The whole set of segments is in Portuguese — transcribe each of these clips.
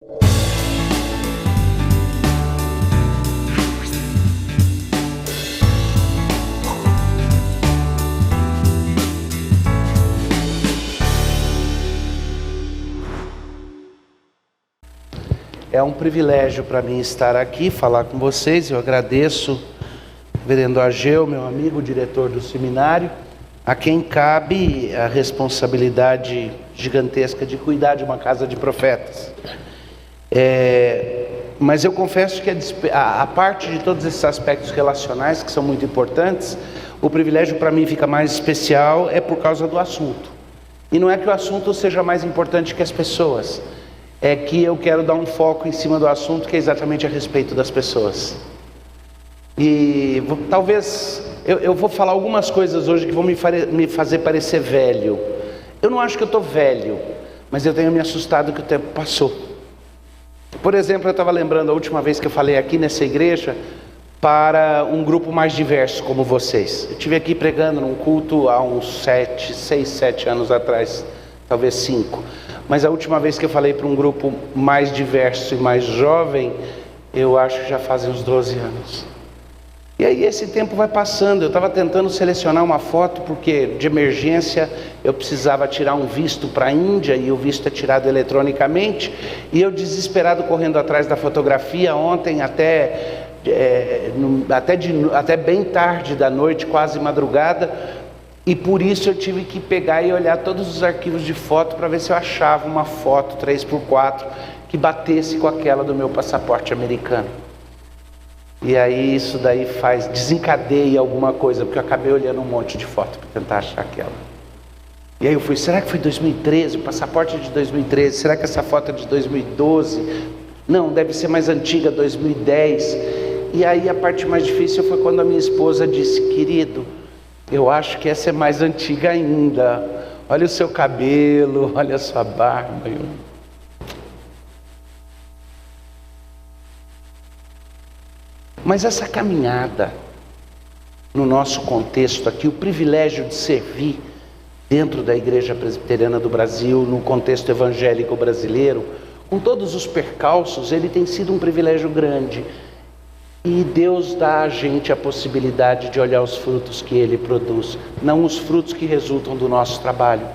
É um privilégio para mim estar aqui, falar com vocês. Eu agradeço o reverendo Ageu, meu amigo, diretor do seminário, a quem cabe a responsabilidade gigantesca de cuidar de uma casa de profetas. Mas eu confesso que a parte de todos esses aspectos relacionais, que são muito importantes, o privilégio para mim fica mais especial é por causa do assunto. E não é que o assunto seja mais importante que as pessoas, é que eu quero dar um foco em cima do assunto, que é exatamente a respeito das pessoas. E talvez eu vou falar algumas coisas hoje que vão me fazer parecer velho. Eu não acho que eu estou velho, mas eu tenho me assustado que o tempo passou. Por exemplo, eu estava lembrando a última vez que eu falei aqui nessa igreja para um grupo mais diverso como vocês. Eu estive aqui pregando num culto há uns 6, 7 anos atrás, talvez 5. Mas a última vez que eu falei para um grupo mais diverso e mais jovem, eu acho que já fazem uns 12 anos. E aí esse tempo vai passando. Eu estava tentando selecionar uma foto, porque de emergência eu precisava tirar um visto para a Índia, e o visto é tirado eletronicamente. E eu desesperado correndo atrás da fotografia ontem até bem tarde da noite, quase madrugada. E por isso eu tive que pegar e olhar todos os arquivos de foto para ver se eu achava uma foto 3x4 que batesse com aquela do meu passaporte americano. E aí isso daí desencadeia alguma coisa, porque eu acabei olhando um monte de foto para tentar achar aquela. E aí eu fui, será que foi 2013? O passaporte é de 2013, será que essa foto é de 2012? Não, deve ser mais antiga, 2010. E aí a parte mais difícil foi quando a minha esposa disse, querido, eu acho que essa é mais antiga ainda. Olha o seu cabelo, olha a sua barba. Mas essa caminhada, no nosso contexto aqui, o privilégio de servir dentro da Igreja Presbiteriana do Brasil, no contexto evangélico brasileiro, com todos os percalços, ele tem sido um privilégio grande. E Deus dá a gente a possibilidade de olhar os frutos que Ele produz, não os frutos que resultam do nosso trabalho.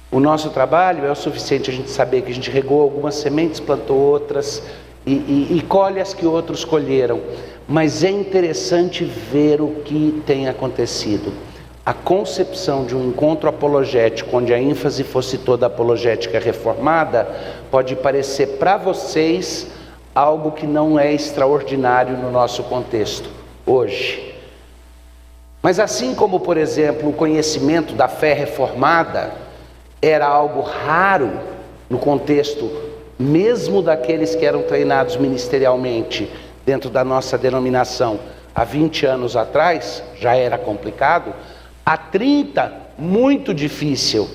O nosso trabalho é o suficiente a gente saber que a gente regou algumas sementes, plantou outras e colhe as que outros colheram. Mas é interessante ver o que tem acontecido. A concepção de um encontro apologético, onde a ênfase fosse toda apologética reformada, pode parecer para vocês algo que não é extraordinário no nosso contexto hoje. Mas assim como, por exemplo, o conhecimento da fé reformada era algo raro no contexto mesmo daqueles que eram treinados ministerialmente dentro da nossa denominação há 20 anos atrás, já era complicado, há 30, muito difícil.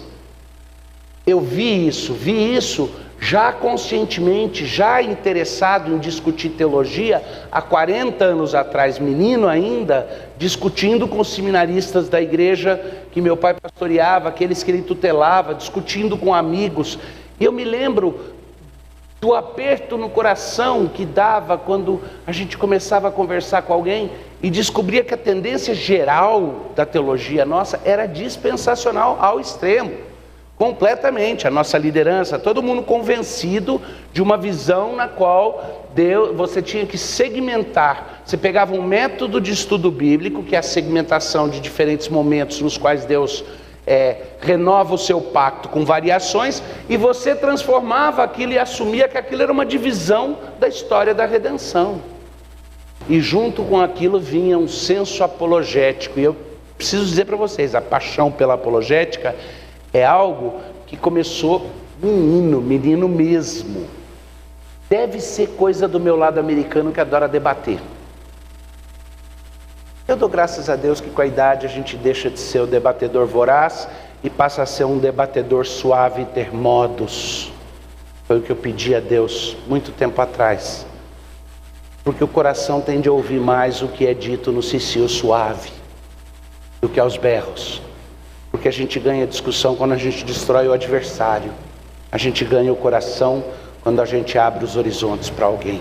Eu vi isso já conscientemente, já interessado em discutir teologia, há 40 anos atrás, menino ainda, discutindo com os seminaristas da igreja que meu pai pastoreava, aqueles que ele tutelava, discutindo com amigos. E eu me lembro do aperto no coração que dava quando a gente começava a conversar com alguém e descobria que a tendência geral da teologia nossa era dispensacional ao extremo. Completamente, a nossa liderança, todo mundo convencido de uma visão na qual você tinha que segmentar. Você pegava um método de estudo bíblico, que é a segmentação de diferentes momentos nos quais Deus renova o seu pacto com variações, e você transformava aquilo e assumia que aquilo era uma divisão da história da redenção. E junto com aquilo vinha um senso apologético. E eu preciso dizer para vocês, a paixão pela apologética é algo que começou menino mesmo. Deve ser coisa do meu lado americano que adora debater. Eu dou graças a Deus que com a idade a gente deixa de ser o debatedor voraz e passa a ser um debatedor suave e ter modos. Foi o que eu pedi a Deus muito tempo atrás. Porque o coração tende a ouvir mais o que é dito no cicio suave do que aos berros. Porque a gente ganha discussão quando a gente destrói o adversário. A gente ganha o coração quando a gente abre os horizontes para alguém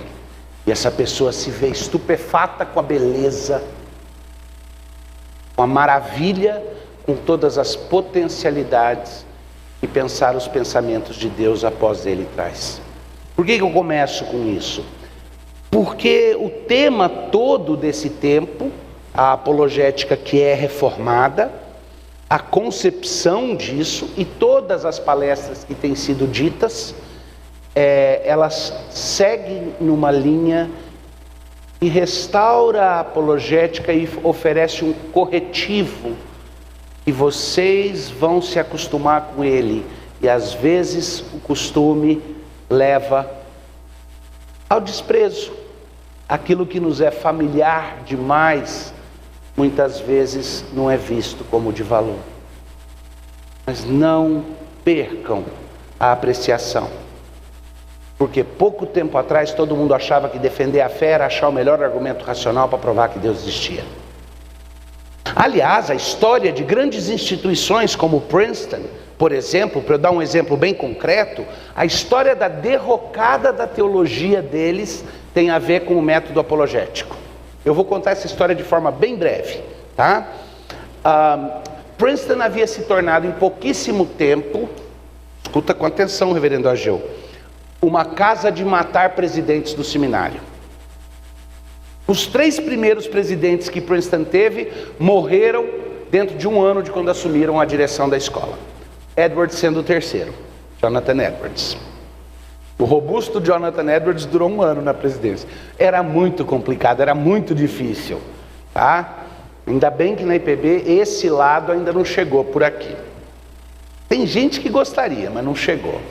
e essa pessoa se vê estupefata com a beleza, com a maravilha, com todas as potencialidades que pensar os pensamentos de Deus após ele traz. Por que eu começo com isso? Porque o tema todo desse tempo, a apologética que é reformada, a concepção disso e todas as palestras que têm sido ditas, elas seguem numa linha que restaura a apologética e oferece um corretivo, e vocês vão se acostumar com ele, e às vezes o costume leva ao desprezo. Aquilo que nos é familiar demais, muitas vezes não é visto como de valor. Mas não percam a apreciação, porque pouco tempo atrás todo mundo achava que defender a fé era achar o melhor argumento racional para provar que Deus existia. Aliás, a história de grandes instituições como Princeton, por exemplo, para eu dar um exemplo bem concreto, a história da derrocada da teologia deles tem a ver com o método apologético. Eu vou contar essa história de forma bem breve, tá? Princeton havia se tornado em pouquíssimo tempo, escuta com atenção, reverendo Ageu, uma casa de matar presidentes do seminário. Os 3 primeiros presidentes que Princeton teve morreram dentro de um ano de quando assumiram a direção da escola. Edwards sendo o terceiro, Jonathan Edwards. O robusto Jonathan Edwards durou 1 ano na presidência. Era muito complicado, era muito difícil, tá? Ainda bem que na IPB esse lado ainda não chegou por aqui. Tem gente que gostaria, mas não chegou.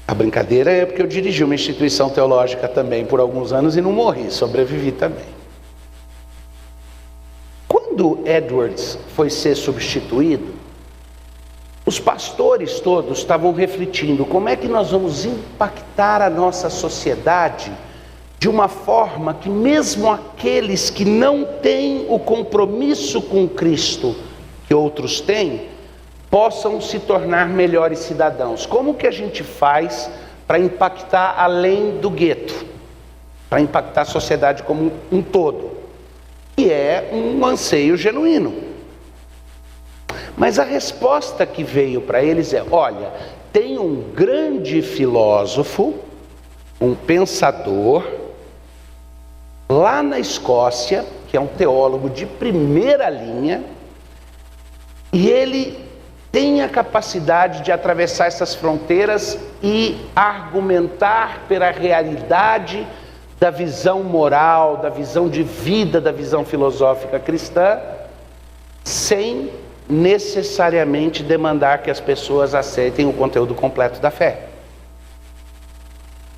A brincadeira é porque eu dirigi uma instituição teológica também por alguns anos e não morri, sobrevivi também. Quando Edwards foi ser substituído, os pastores todos estavam refletindo como é que nós vamos impactar a nossa sociedade de uma forma que mesmo aqueles que não têm o compromisso com Cristo que outros têm, possam se tornar melhores cidadãos. Como que a gente faz para impactar além do gueto? Para impactar a sociedade como um todo? E é um anseio genuíno. Mas a resposta que veio para eles é: olha, tem um grande filósofo, um pensador, lá na Escócia, que é um teólogo de primeira linha, e ele tem a capacidade de atravessar essas fronteiras e argumentar pela realidade da visão moral, da visão de vida, da visão filosófica cristã, sem necessariamente demandar que as pessoas aceitem o conteúdo completo da fé.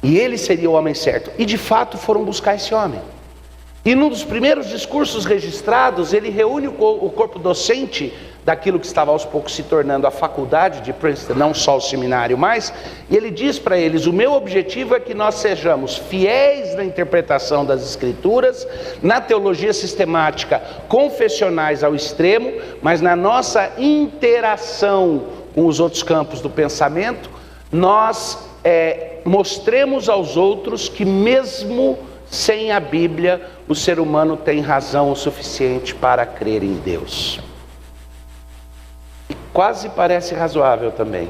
E ele seria o homem certo. E de fato foram buscar esse homem. E num dos primeiros discursos registrados, ele reúne o corpo docente daquilo que estava aos poucos se tornando a faculdade de Princeton, não só o seminário mais, e ele diz para eles: o meu objetivo é que nós sejamos fiéis na interpretação das Escrituras, na teologia sistemática, confessionais ao extremo, mas na nossa interação com os outros campos do pensamento, nós mostremos aos outros que mesmo sem a Bíblia, o ser humano tem razão o suficiente para crer em Deus. Quase parece razoável também.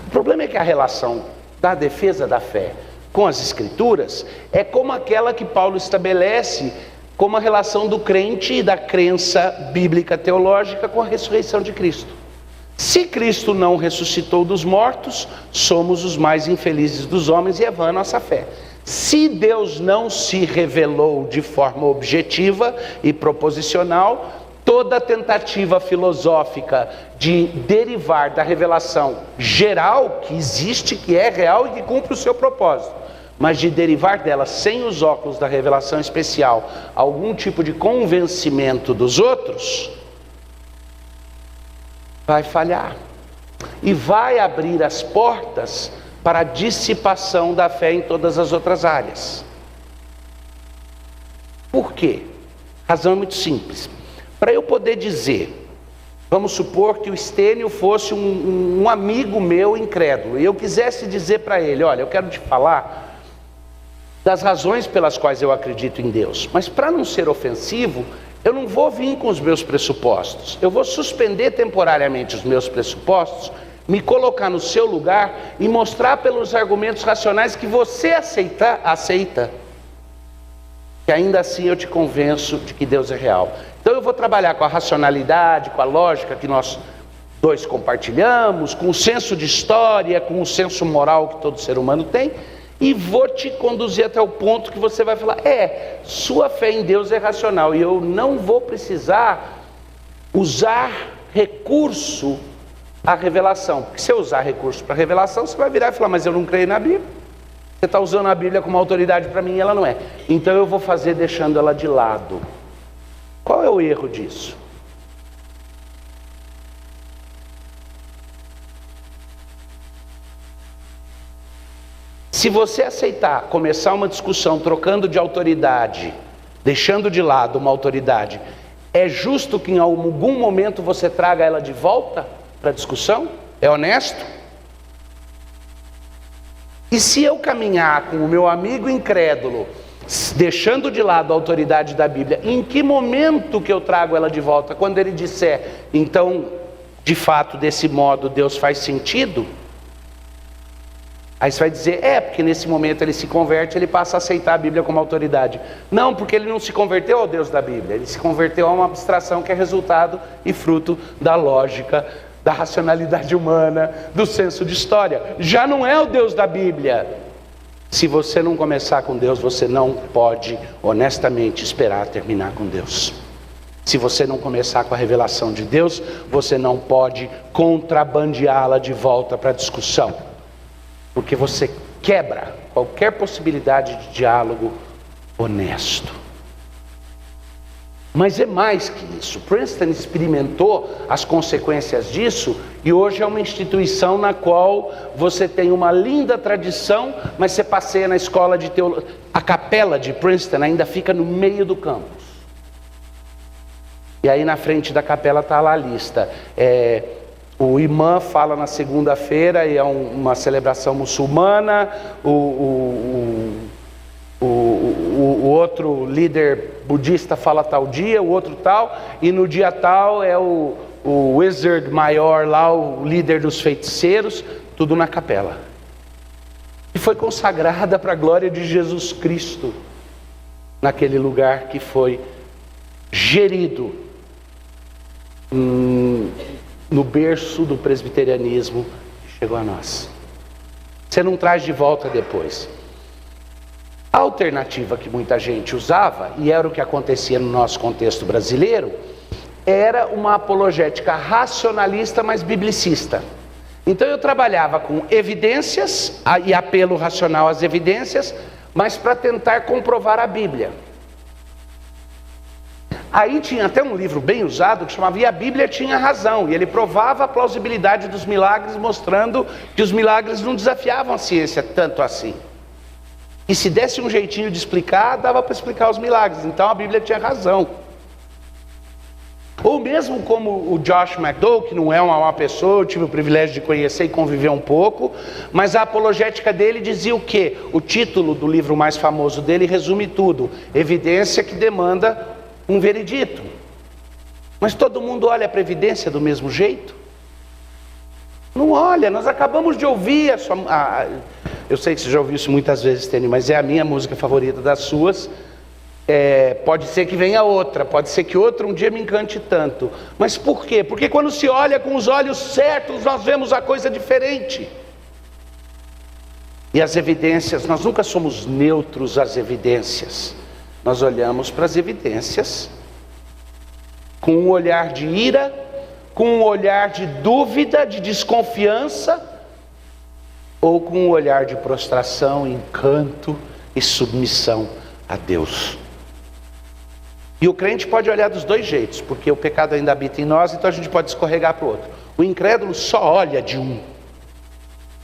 O problema é que a relação da defesa da fé com as Escrituras é como aquela que Paulo estabelece como a relação do crente e da crença bíblica teológica com a ressurreição de Cristo. Se Cristo não ressuscitou dos mortos, somos os mais infelizes dos homens e é vã a nossa fé. Se Deus não se revelou de forma objetiva e proposicional, toda tentativa filosófica de derivar da revelação geral, que existe, que é real e que cumpre o seu propósito, mas de derivar dela sem os óculos da revelação especial, algum tipo de convencimento dos outros, vai falhar. E vai abrir as portas para a dissipação da fé em todas as outras áreas. Por quê? A razão é muito simples. Para eu poder dizer Vamos supor que o Estênio fosse um amigo meu incrédulo, e eu quisesse dizer para ele: olha, eu quero te falar das razões pelas quais eu acredito em Deus, mas para não ser ofensivo, eu não vou vir com os meus pressupostos, eu vou suspender temporariamente os meus pressupostos, me colocar no seu lugar e mostrar pelos argumentos racionais que você aceita, que ainda assim eu te convenço de que Deus é real. Então eu vou trabalhar com a racionalidade, com a lógica que nós dois compartilhamos, com o senso de história, com o senso moral que todo ser humano tem, e vou te conduzir até o ponto que você vai falar: sua fé em Deus é racional, e eu não vou precisar usar recurso à revelação, porque se eu usar recurso para revelação, você vai virar e falar: mas eu não creio na Bíblia, você está usando a Bíblia como autoridade para mim e ela não é. Então eu vou fazer deixando ela de lado. Qual é o erro disso? Se você aceitar começar uma discussão trocando de autoridade, deixando de lado uma autoridade, é justo que em algum momento você traga ela de volta para a discussão? É honesto? E se eu caminhar com o meu amigo incrédulo, deixando de lado a autoridade da Bíblia, em que momento que eu trago ela de volta? Quando ele disser: então, de fato, desse modo Deus faz sentido? Aí você vai dizer: porque nesse momento ele se converte, ele passa a aceitar a Bíblia como autoridade. Não, porque ele não se converteu ao Deus da Bíblia, ele se converteu a uma abstração que é resultado e fruto da lógica, da racionalidade humana, do senso de história. Já não é o Deus da Bíblia. Se você não começar com Deus, você não pode honestamente esperar terminar com Deus. Se você não começar com a revelação de Deus, você não pode contrabandeá-la de volta para a discussão, porque você quebra qualquer possibilidade de diálogo honesto. Mas é mais que isso. Princeton experimentou as consequências disso, e hoje é uma instituição na qual você tem uma linda tradição, mas você passeia na escola de teologia. A capela de Princeton ainda fica no meio do campus. E aí na frente da capela está lá a lista. O imã fala na segunda-feira, e é uma celebração muçulmana. O outro líder budista fala tal dia, o outro tal, e no dia tal é o wizard maior lá, o líder dos feiticeiros, tudo na capela. E foi consagrada para a glória de Jesus Cristo, naquele lugar que foi gerido no berço do presbiterianismo que chegou a nós. Você não traz de volta depois. A alternativa que muita gente usava, e era o que acontecia no nosso contexto brasileiro, era uma apologética racionalista, mas biblicista. Então eu trabalhava com evidências e apelo racional às evidências, mas para tentar comprovar a Bíblia. Aí tinha até um livro bem usado que chamava "E a Bíblia tinha razão", e ele provava a plausibilidade dos milagres, mostrando que os milagres não desafiavam a ciência tanto assim. E se desse um jeitinho de explicar, dava para explicar os milagres. Então a Bíblia tinha razão. Ou mesmo como o Josh McDowell, que não é uma pessoa, eu tive o privilégio de conhecer e conviver um pouco, mas a apologética dele dizia o quê? O título do livro mais famoso dele resume tudo: evidência que demanda um veredito. Mas todo mundo olha para a evidência do mesmo jeito? Não olha. Nós acabamos de ouvir eu sei que você já ouviu isso muitas vezes, Tênis, mas é a minha música favorita das suas. Pode ser que venha outra, pode ser que outra um dia me encante tanto. Mas por quê? Porque quando se olha com os olhos certos, nós vemos a coisa diferente. E as evidências, nós nunca somos neutros às evidências. Nós olhamos para as evidências com um olhar de ira, com um olhar de dúvida, de desconfiança, ou com um olhar de prostração, encanto e submissão a Deus. E o crente pode olhar dos dois jeitos, porque o pecado ainda habita em nós, então a gente pode escorregar para o outro. O incrédulo só olha de um.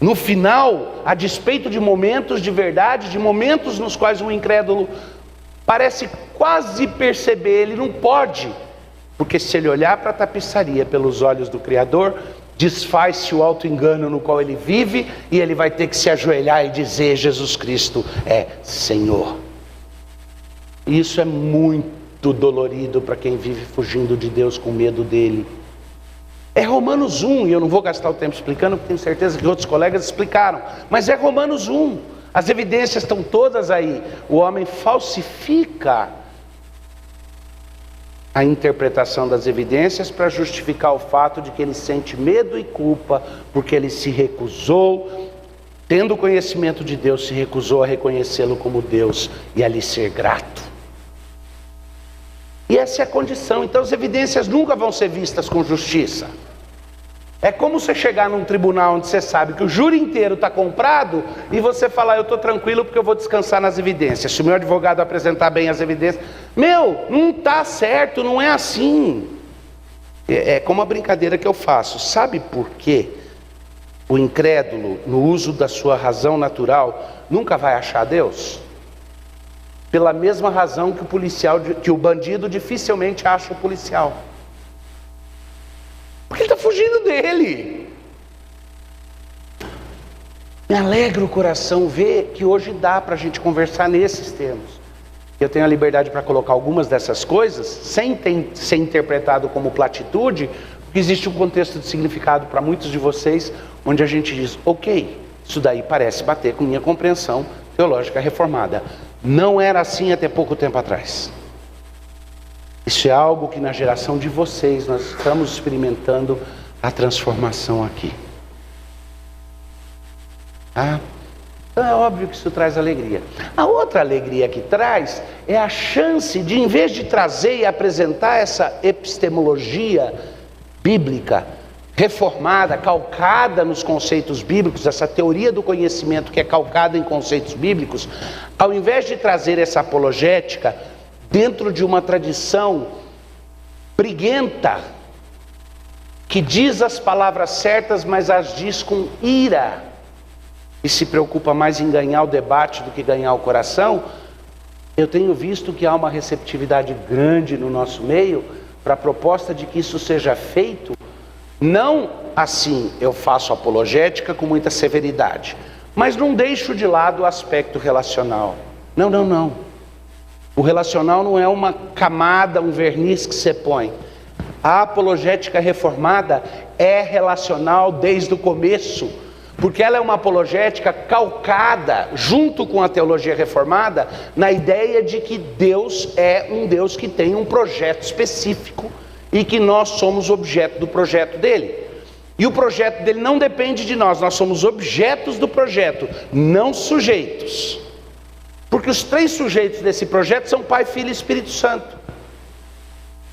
No final, a despeito de momentos de verdade, de momentos nos quais o incrédulo parece quase perceber, ele não pode Porque se ele olhar para a tapeçaria pelos olhos do Criador, desfaz-se o auto-engano no qual ele vive, e ele vai ter que se ajoelhar e dizer: Jesus Cristo é Senhor. Isso é muito dolorido para quem vive fugindo de Deus com medo dele. É Romanos 1, e eu não vou gastar o tempo explicando, porque tenho certeza que outros colegas explicaram, mas é Romanos 1, as evidências estão todas aí. O homem falsifica a interpretação das evidências para justificar o fato de que ele sente medo e culpa, porque ele se recusou, tendo conhecimento de Deus, se recusou a reconhecê-lo como Deus e a lhe ser grato. E essa é a condição. Então as evidências nunca vão ser vistas com justiça. É como você chegar num tribunal onde você sabe que o júri inteiro está comprado e você falar: eu estou tranquilo porque eu vou descansar nas evidências. Se o meu advogado apresentar bem as evidências, não está certo, não é assim. É como a brincadeira que eu faço. Sabe por quê? O incrédulo, no uso da sua razão natural, nunca vai achar Deus? Pela mesma razão que o bandido dificilmente acha o policial. Porque ele está fugindo dele. Me alegra o coração ver que hoje dá para a gente conversar nesses termos. Eu tenho a liberdade para colocar algumas dessas coisas, sem ser interpretado como platitude, porque existe um contexto de significado para muitos de vocês, onde a gente diz: ok, isso daí parece bater com minha compreensão teológica reformada. Não era assim até pouco tempo atrás. Isso é algo que na geração de vocês nós estamos experimentando a transformação aqui. Então é óbvio que isso traz alegria. A outra alegria que traz é a chance de, em vez de trazer e apresentar essa epistemologia bíblica reformada, calcada nos conceitos bíblicos, essa teoria do conhecimento que é calcada em conceitos bíblicos, ao invés de trazer essa apologética dentro de uma tradição briguenta, que diz as palavras certas, mas as diz com ira, e se preocupa mais em ganhar o debate do que ganhar o coração, eu tenho visto que há uma receptividade grande no nosso meio para a proposta de que isso seja feito, não assim, eu faço apologética com muita severidade, mas não deixo de lado o aspecto relacional. Não. O relacional não é uma camada, um verniz que você põe. A apologética reformada é relacional desde o começo, porque ela é uma apologética calcada, junto com a teologia reformada, na ideia de que Deus é um Deus que tem um projeto específico e que nós somos objeto do projeto dele. E o projeto dele não depende de nós somos objetos do projeto, não sujeitos. Porque os três sujeitos desse projeto são Pai, Filho e Espírito Santo.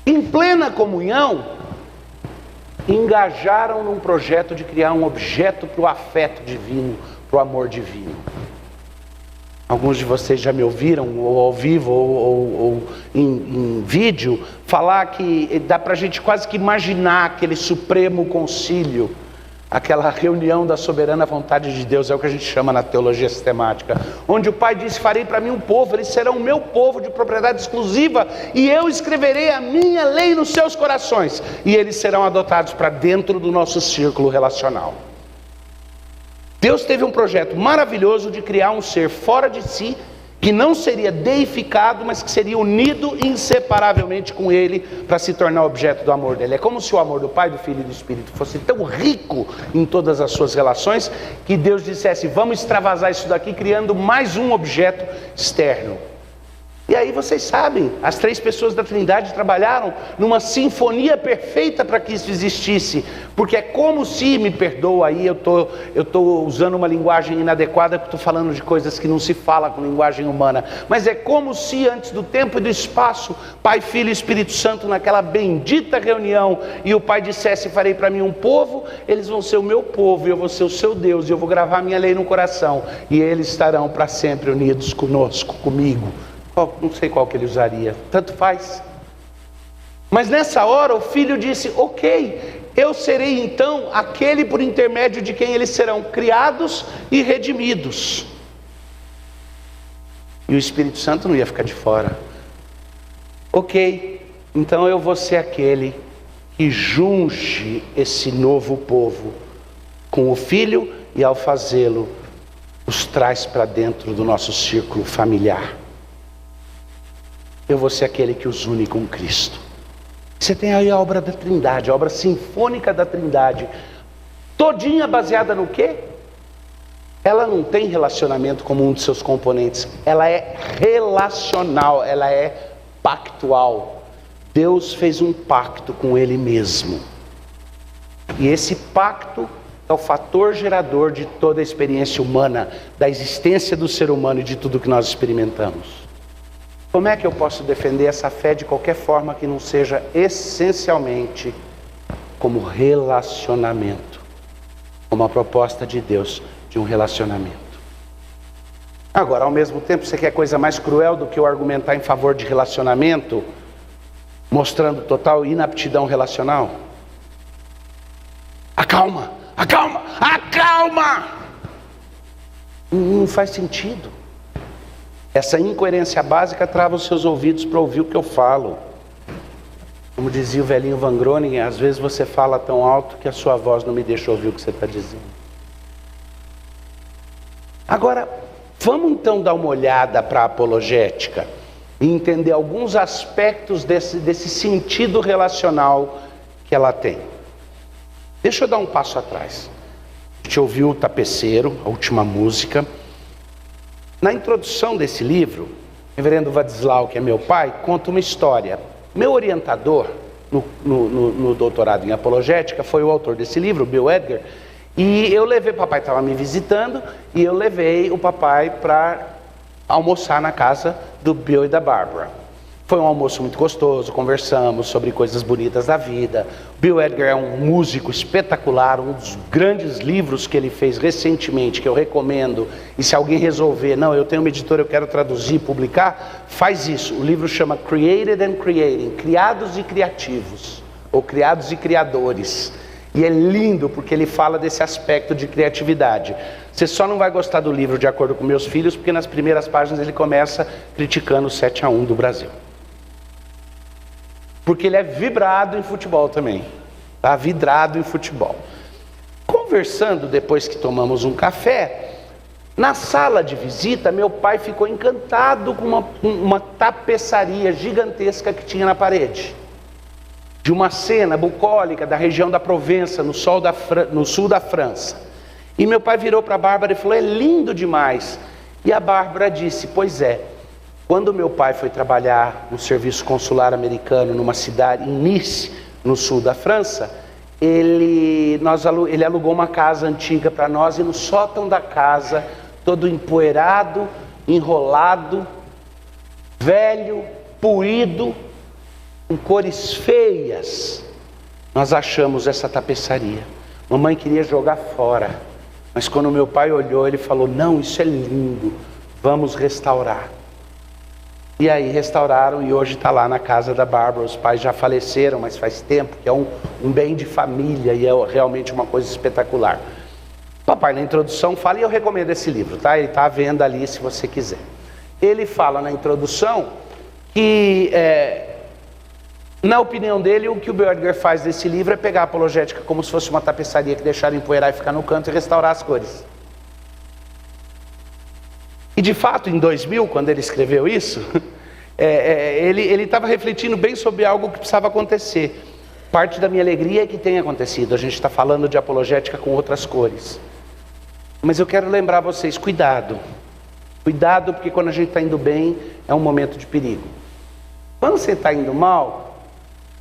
Em plena comunhão, engajaram num projeto de criar um objeto para o afeto divino, para o amor divino. Alguns de vocês já me ouviram, ou ao vivo, ou em vídeo, falar que dá para a gente quase que imaginar aquele supremo concílio, aquela reunião da soberana vontade de Deus, é o que a gente chama na teologia sistemática, onde o Pai disse: farei para mim um povo, eles serão o meu povo de propriedade exclusiva, e eu escreverei a minha lei nos seus corações, e eles serão adotados para dentro do nosso círculo relacional. Deus teve um projeto maravilhoso de criar um ser fora de si, que não seria deificado, mas que seria unido inseparavelmente com Ele, para se tornar objeto do amor dele. É como se o amor do Pai, do Filho e do Espírito fosse tão rico em todas as suas relações, que Deus dissesse: vamos extravasar isso daqui, criando mais um objeto externo. E aí vocês sabem, as três pessoas da Trindade trabalharam numa sinfonia perfeita para que isso existisse, porque é como se, me perdoa aí, eu tô usando uma linguagem inadequada, porque estou falando de coisas que não se fala com linguagem humana, mas é como se antes do tempo e do espaço, Pai, Filho e Espírito Santo, naquela bendita reunião, e o Pai dissesse: farei para mim um povo, eles vão ser o meu povo, e eu vou ser o seu Deus, e eu vou gravar minha lei no coração, e eles estarão para sempre unidos conosco, comigo. Não sei qual que ele usaria, tanto faz. Mas nessa hora o filho disse: ok, eu serei então aquele por intermédio de quem eles serão criados e redimidos. E o Espírito Santo não ia ficar de fora. Ok, Então eu vou ser aquele que junge esse novo povo com o Filho e, ao fazê-lo, os traz para dentro do nosso círculo familiar. Eu vou ser aquele que os une com Cristo. Você tem aí a obra da Trindade, a obra sinfônica da Trindade, todinha baseada no quê? Ela não tem relacionamento como um dos seus componentes, ela é relacional, ela é pactual. Deus fez um pacto com Ele mesmo, e esse pacto é o fator gerador de toda a experiência humana, da existência do ser humano e de tudo que nós experimentamos. Como é que eu posso defender essa fé de qualquer forma que não seja essencialmente como relacionamento, como a proposta de Deus de um relacionamento? Agora, ao mesmo tempo, você quer coisa mais cruel do que eu argumentar em favor de relacionamento, mostrando total inaptidão relacional? Acalma, acalma, acalma! Não faz sentido. Essa incoerência básica trava os seus ouvidos para ouvir o que eu falo. Como dizia o velhinho Van Groningen, às vezes você fala tão alto que a sua voz não me deixa ouvir o que você está dizendo. Agora, vamos então dar uma olhada para a apologética e entender alguns aspectos desse sentido relacional que ela tem. Deixa eu dar um passo atrás. A gente ouviu o Tapeceiro, a última música. Na introdução desse livro, o reverendo Vadislau, que é meu pai, conta uma história. Meu orientador no doutorado em apologética foi o autor desse livro, Bill Edgar, e eu levei, papai estava me visitando, e eu levei o papai para almoçar na casa do Bill e da Barbara. Foi um almoço muito gostoso, conversamos sobre coisas bonitas da vida. Bill Edgar é um músico espetacular, um dos grandes livros que ele fez recentemente, que eu recomendo, e se alguém resolver, não, eu tenho uma editora, eu quero traduzir e publicar, faz isso. O livro chama Created and Creating, Criados e Criativos, ou Criados e Criadores. E é lindo porque ele fala desse aspecto de criatividade. Você só não vai gostar do livro, de acordo com meus filhos, porque nas primeiras páginas ele começa criticando o 7-1 do Brasil. Porque ele é vibrado em futebol também, tá? Vidrado em futebol. Conversando depois que tomamos um café, na sala de visita, meu pai ficou encantado com uma tapeçaria gigantesca que tinha na parede, de uma cena bucólica da região da Provença, no sul da França. E meu pai virou para a Bárbara e falou: é lindo demais. E a Bárbara disse: pois é. Quando meu pai foi trabalhar no serviço consular americano numa cidade, em Nice, no sul da França, ele alugou uma casa antiga para nós, e no sótão da casa, todo empoeirado, enrolado, velho, poído, com cores feias, nós achamos essa tapeçaria. Mamãe queria jogar fora, mas quando meu pai olhou, ele falou: não, isso é lindo, vamos restaurar. E aí restauraram, e hoje está lá na casa da Bárbara. Os pais já faleceram, mas faz tempo, que é um bem de família, e é realmente uma coisa espetacular. Papai, na introdução, fala, e eu recomendo esse livro, tá? Ele está à venda ali, se você quiser. Ele fala na introdução que, na opinião dele, o que o Bill Edgar faz desse livro é pegar a apologética como se fosse uma tapeçaria que deixaram empoeirar e ficar no canto e restaurar as cores. E de fato, em 2000, quando ele escreveu isso, ele estava refletindo bem sobre algo que precisava acontecer. Parte da minha alegria é que tenha acontecido. A gente está falando de apologética com outras cores. Mas eu quero lembrar vocês, cuidado. Cuidado, porque quando a gente está indo bem, é um momento de perigo. Quando você está indo mal,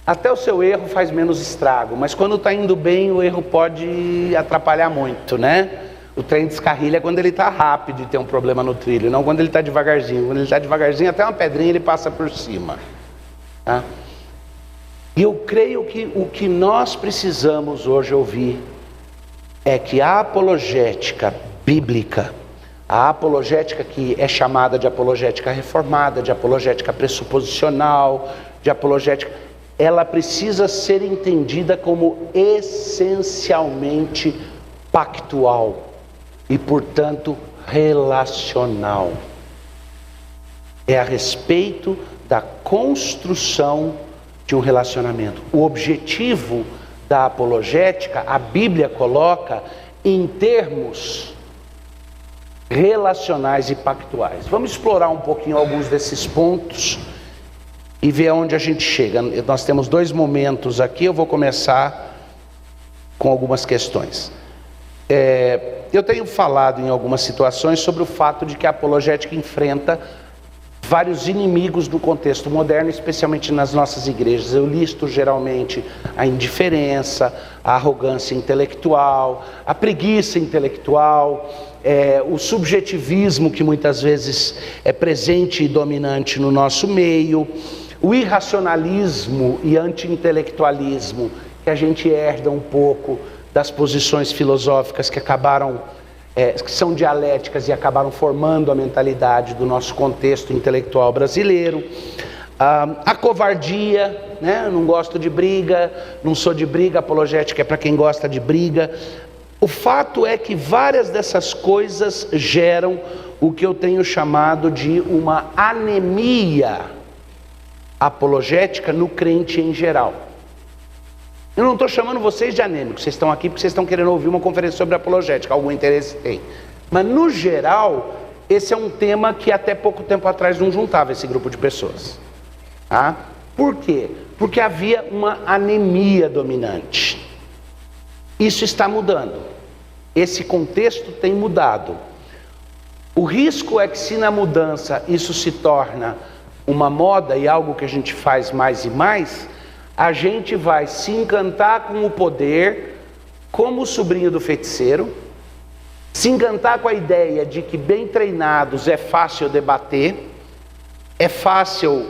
até o seu erro faz menos estrago. Mas quando está indo bem, o erro pode atrapalhar muito, né? O trem descarrilha quando ele está rápido e tem um problema no trilho, não quando ele está devagarzinho. Quando ele está devagarzinho, até uma pedrinha ele passa por cima, tá? E eu creio que o que nós precisamos hoje ouvir é que a apologética bíblica, a apologética que é chamada de apologética reformada, de apologética pressuposicional, de apologética, ela precisa ser entendida como essencialmente pactual e, portanto, relacional. É a respeito da construção de um relacionamento. O objetivo da apologética, a Bíblia coloca em termos relacionais e pactuais. Vamos explorar um pouquinho alguns desses pontos e ver aonde a gente chega. Nós temos 2 momentos aqui, eu vou começar com algumas questões. Eu tenho falado em algumas situações sobre o fato de que a apologética enfrenta vários inimigos no contexto moderno, especialmente nas nossas igrejas. Eu listo geralmente a indiferença, a arrogância intelectual, a preguiça intelectual, o subjetivismo que muitas vezes é presente e dominante no nosso meio, o irracionalismo e anti-intelectualismo que a gente herda um pouco das posições filosóficas que acabaram, que são dialéticas e acabaram formando a mentalidade do nosso contexto intelectual brasileiro. A covardia, né? Eu não gosto de briga, não sou de briga, apologética é para quem gosta de briga. O fato é que várias dessas coisas geram o que eu tenho chamado de uma anemia apologética no crente em geral. Eu não estou chamando vocês de anêmicos, vocês estão aqui porque vocês estão querendo ouvir uma conferência sobre apologética, algum interesse tem. Mas no geral, esse é um tema que até pouco tempo atrás não juntava esse grupo de pessoas. Por quê? Porque havia uma anemia dominante. Isso está mudando. Esse contexto tem mudado. O risco é que se na mudança isso se torna uma moda e algo que a gente faz mais e mais, a gente vai se encantar com o poder, como o sobrinho do feiticeiro, se encantar com a ideia de que bem treinados é fácil debater, é fácil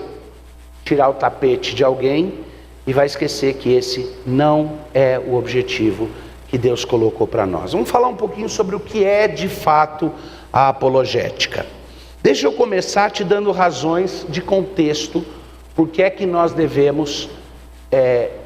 tirar o tapete de alguém, e vai esquecer que esse não é o objetivo que Deus colocou para nós. Vamos falar um pouquinho sobre o que é de fato a apologética. Deixa eu começar te dando razões de contexto, porque é que nós devemos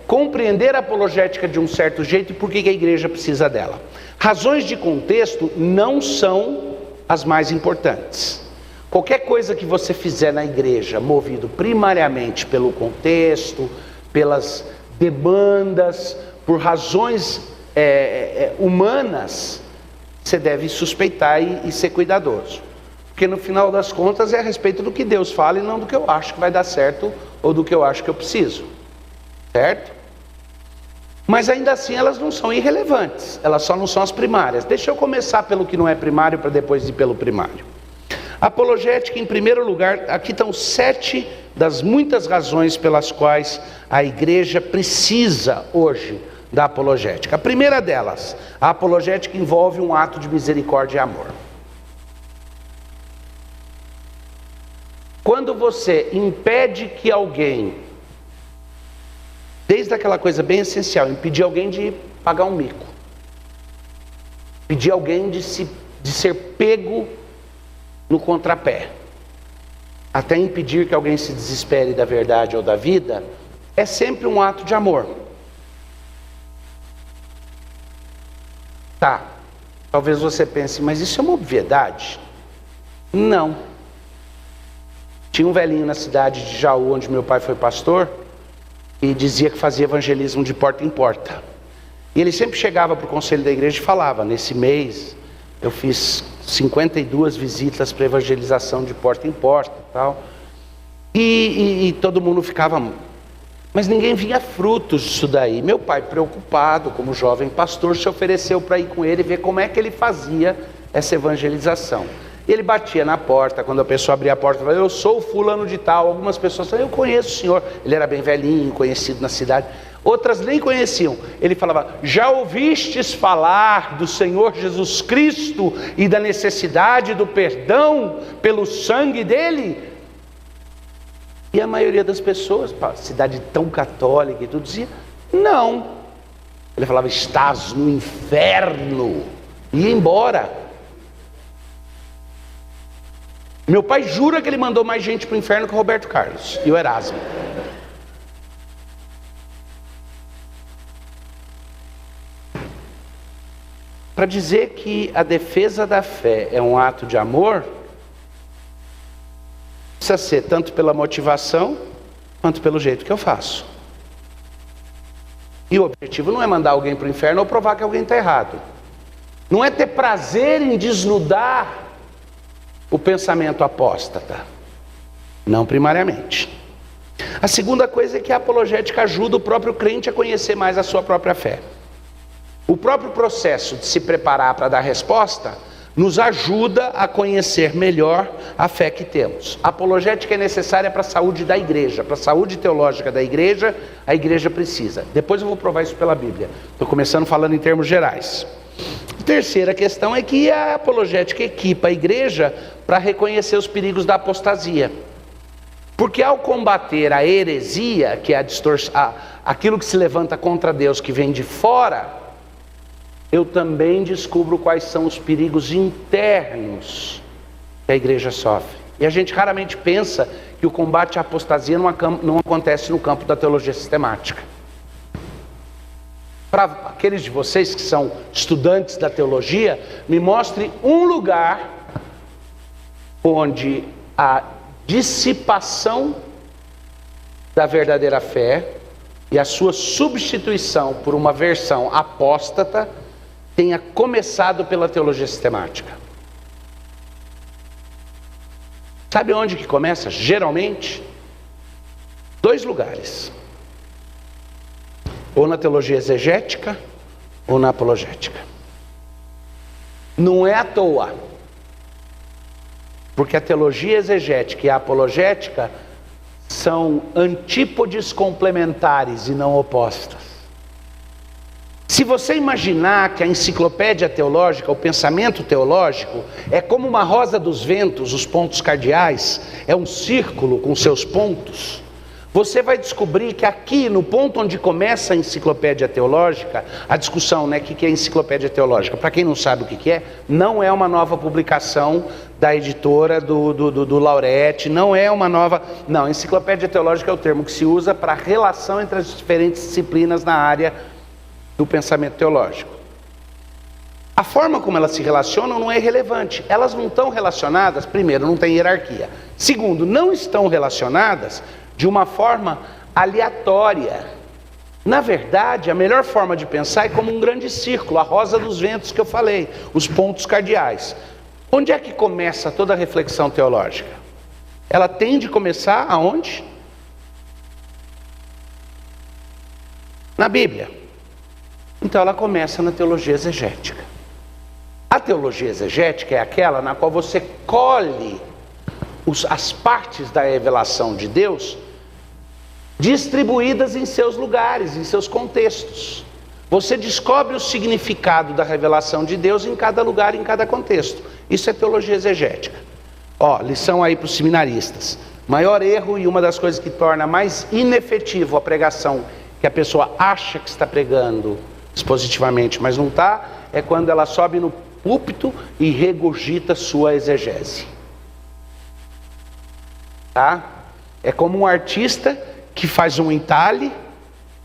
compreender a apologética de um certo jeito e por que a igreja precisa dela. Razões de contexto não são as mais importantes. Qualquer coisa que você fizer na igreja, movido primariamente pelo contexto, pelas demandas, por razões humanas, você deve suspeitar e ser cuidadoso. Porque no final das contas é a respeito do que Deus fala e não do que eu acho que vai dar certo ou do que eu acho que eu preciso. Certo? Mas ainda assim elas não são irrelevantes, elas só não são as primárias. Deixa eu começar pelo que não é primário para depois ir pelo primário. Apologética, em primeiro lugar, aqui estão 7 das muitas razões pelas quais a igreja precisa hoje da apologética. A primeira delas, a apologética envolve um ato de misericórdia e amor. Quando você impede que alguém, desde aquela coisa bem essencial, impedir alguém de pagar um mico, impedir alguém de ser pego no contrapé, até impedir que alguém se desespere da verdade ou da vida, é sempre um ato de amor. Tá, talvez você pense, mas isso é uma obviedade? Não. Tinha um velhinho na cidade de Jaú, onde meu pai foi pastor, e dizia que fazia evangelismo de porta em porta. E ele sempre chegava para o conselho da igreja e falava: nesse mês eu fiz 52 visitas para evangelização de porta em porta e tal. E todo mundo ficava, mas ninguém via frutos disso daí. Meu pai, preocupado como jovem pastor, se ofereceu para ir com ele e ver como é que ele fazia essa evangelização. E ele batia na porta, quando a pessoa abria a porta, falava: eu sou o fulano de tal. Algumas pessoas falavam: eu conheço o senhor. Ele era bem velhinho, conhecido na cidade. Outras nem conheciam. Ele falava: já ouvistes falar do Senhor Jesus Cristo e da necessidade do perdão pelo sangue dele? E a maioria das pessoas, cidade tão católica e tudo, dizia: não. Ele falava: estás no inferno. E ia embora. Meu pai jura que ele mandou mais gente para o inferno que o Roberto Carlos e o Erasmo. Para dizer que a defesa da fé é um ato de amor, precisa ser tanto pela motivação quanto pelo jeito que eu faço. E o objetivo não é mandar alguém para o inferno ou provar que alguém está errado. Não é ter prazer em desnudar o pensamento apóstata. Não primariamente. A segunda coisa é que a apologética ajuda o próprio crente a conhecer mais a sua própria fé. O próprio processo de se preparar para dar resposta nos ajuda a conhecer melhor a fé que temos. A apologética é necessária para a saúde da igreja, para a saúde teológica da igreja, a igreja precisa. Depois eu vou provar isso pela Bíblia. Estou começando falando em termos gerais. A terceira questão é que a apologética equipa a igreja para reconhecer os perigos da apostasia. Porque ao combater a heresia, que é aquilo que se levanta contra Deus, que vem de fora, eu também descubro quais são os perigos internos que a igreja sofre. E a gente raramente pensa que o combate à apostasia não acontece no campo da teologia sistemática. Para aqueles de vocês que são estudantes da teologia, me mostre um lugar onde a dissipação da verdadeira fé e a sua substituição por uma versão apóstata tenha começado pela teologia sistemática. Sabe onde que começa? Geralmente, 2 lugares. Ou na teologia exegética, ou na apologética. Não é à toa. Porque a teologia exegética e a apologética são antípodes complementares e não opostas. Se você imaginar que a enciclopédia teológica, o pensamento teológico, é como uma rosa dos ventos, os pontos cardeais, é um círculo com seus pontos, você vai descobrir que aqui, no ponto onde começa a enciclopédia teológica, a discussão, né, que é a enciclopédia teológica, para quem não sabe o que é, não é uma nova publicação da editora do Laureate, não é uma nova... Não, enciclopédia teológica é o termo que se usa para a relação entre as diferentes disciplinas na área do pensamento teológico. A forma como elas se relacionam não é irrelevante. Elas não estão relacionadas, primeiro, não tem hierarquia. Segundo, não estão relacionadas de uma forma aleatória. Na verdade, a melhor forma de pensar é como um grande círculo, a rosa dos ventos que eu falei, os pontos cardeais. Onde é que começa toda a reflexão teológica? Ela tem de começar aonde? Na Bíblia. Então ela começa na teologia exegética. A teologia exegética é aquela na qual você colhe as partes da revelação de Deus distribuídas em seus lugares, em seus contextos. Você descobre o significado da revelação de Deus em cada lugar, em cada contexto. Isso é teologia exegética. Ó, lição aí para os seminaristas. Maior erro e uma das coisas que torna mais inefetivo a pregação que a pessoa acha que está pregando expositivamente, mas não está, é quando ela sobe no púlpito e regurgita sua exegese. Tá? É como um artista que faz um entalhe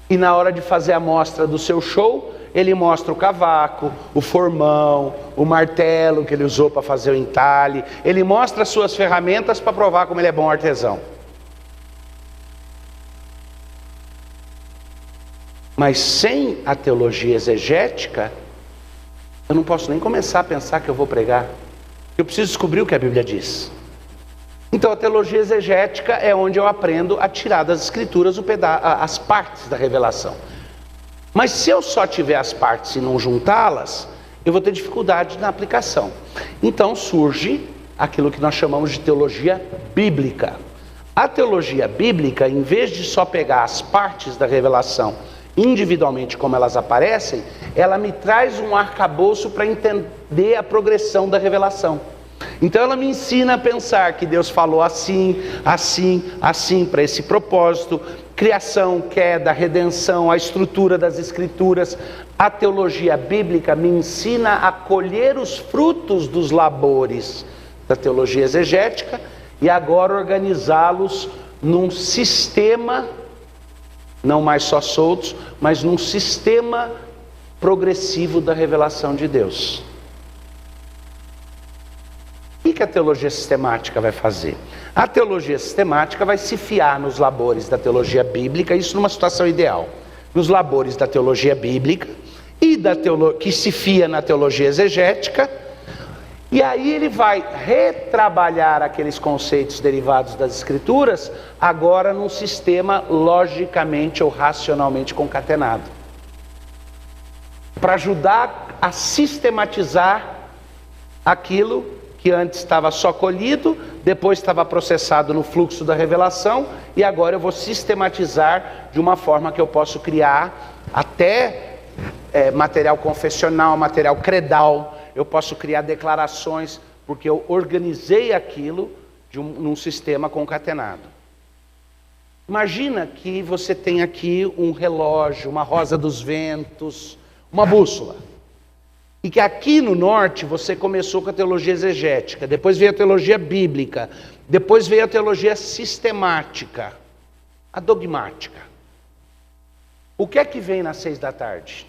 e na hora de fazer a mostra do seu show, ele mostra o cavaco, o formão, o martelo que ele usou para fazer o entalhe, ele mostra as suas ferramentas para provar como ele é bom artesão. Mas sem a teologia exegética, eu não posso nem começar a pensar que eu vou pregar. Eu preciso descobrir o que a Bíblia diz. Então a teologia exegética é onde eu aprendo a tirar das escrituras as partes da revelação. Mas se eu só tiver as partes e não juntá-las, eu vou ter dificuldade na aplicação. Então surge aquilo que nós chamamos de teologia bíblica. A teologia bíblica, em vez de só pegar as partes da revelação individualmente como elas aparecem, ela me traz um arcabouço para entender a progressão da revelação. Então ela me ensina a pensar que Deus falou assim, assim, assim para esse propósito, criação, queda, redenção, a estrutura das escrituras. A teologia bíblica me ensina a colher os frutos dos labores da teologia exegética e agora organizá-los num sistema, não mais só soltos, mas num sistema progressivo da revelação de Deus. O que a teologia sistemática vai fazer? A teologia sistemática vai se fiar nos labores da teologia bíblica, isso numa situação ideal. nos labores da teologia bíblica e que se fia na teologia exegética, e aí ele vai retrabalhar aqueles conceitos derivados das Escrituras, agora num sistema logicamente ou racionalmente concatenado, para ajudar a sistematizar aquilo que antes estava só colhido, depois estava processado no fluxo da revelação, e agora eu vou sistematizar de uma forma que eu posso criar até material confessional, material credal, eu posso criar declarações, porque eu organizei aquilo num sistema concatenado. Imagina que você tem aqui um relógio, uma rosa dos ventos, uma bússola. E que aqui no norte você começou com a teologia exegética, depois veio a teologia bíblica, depois veio a teologia sistemática, a dogmática. O que é que vem nas 6 da tarde?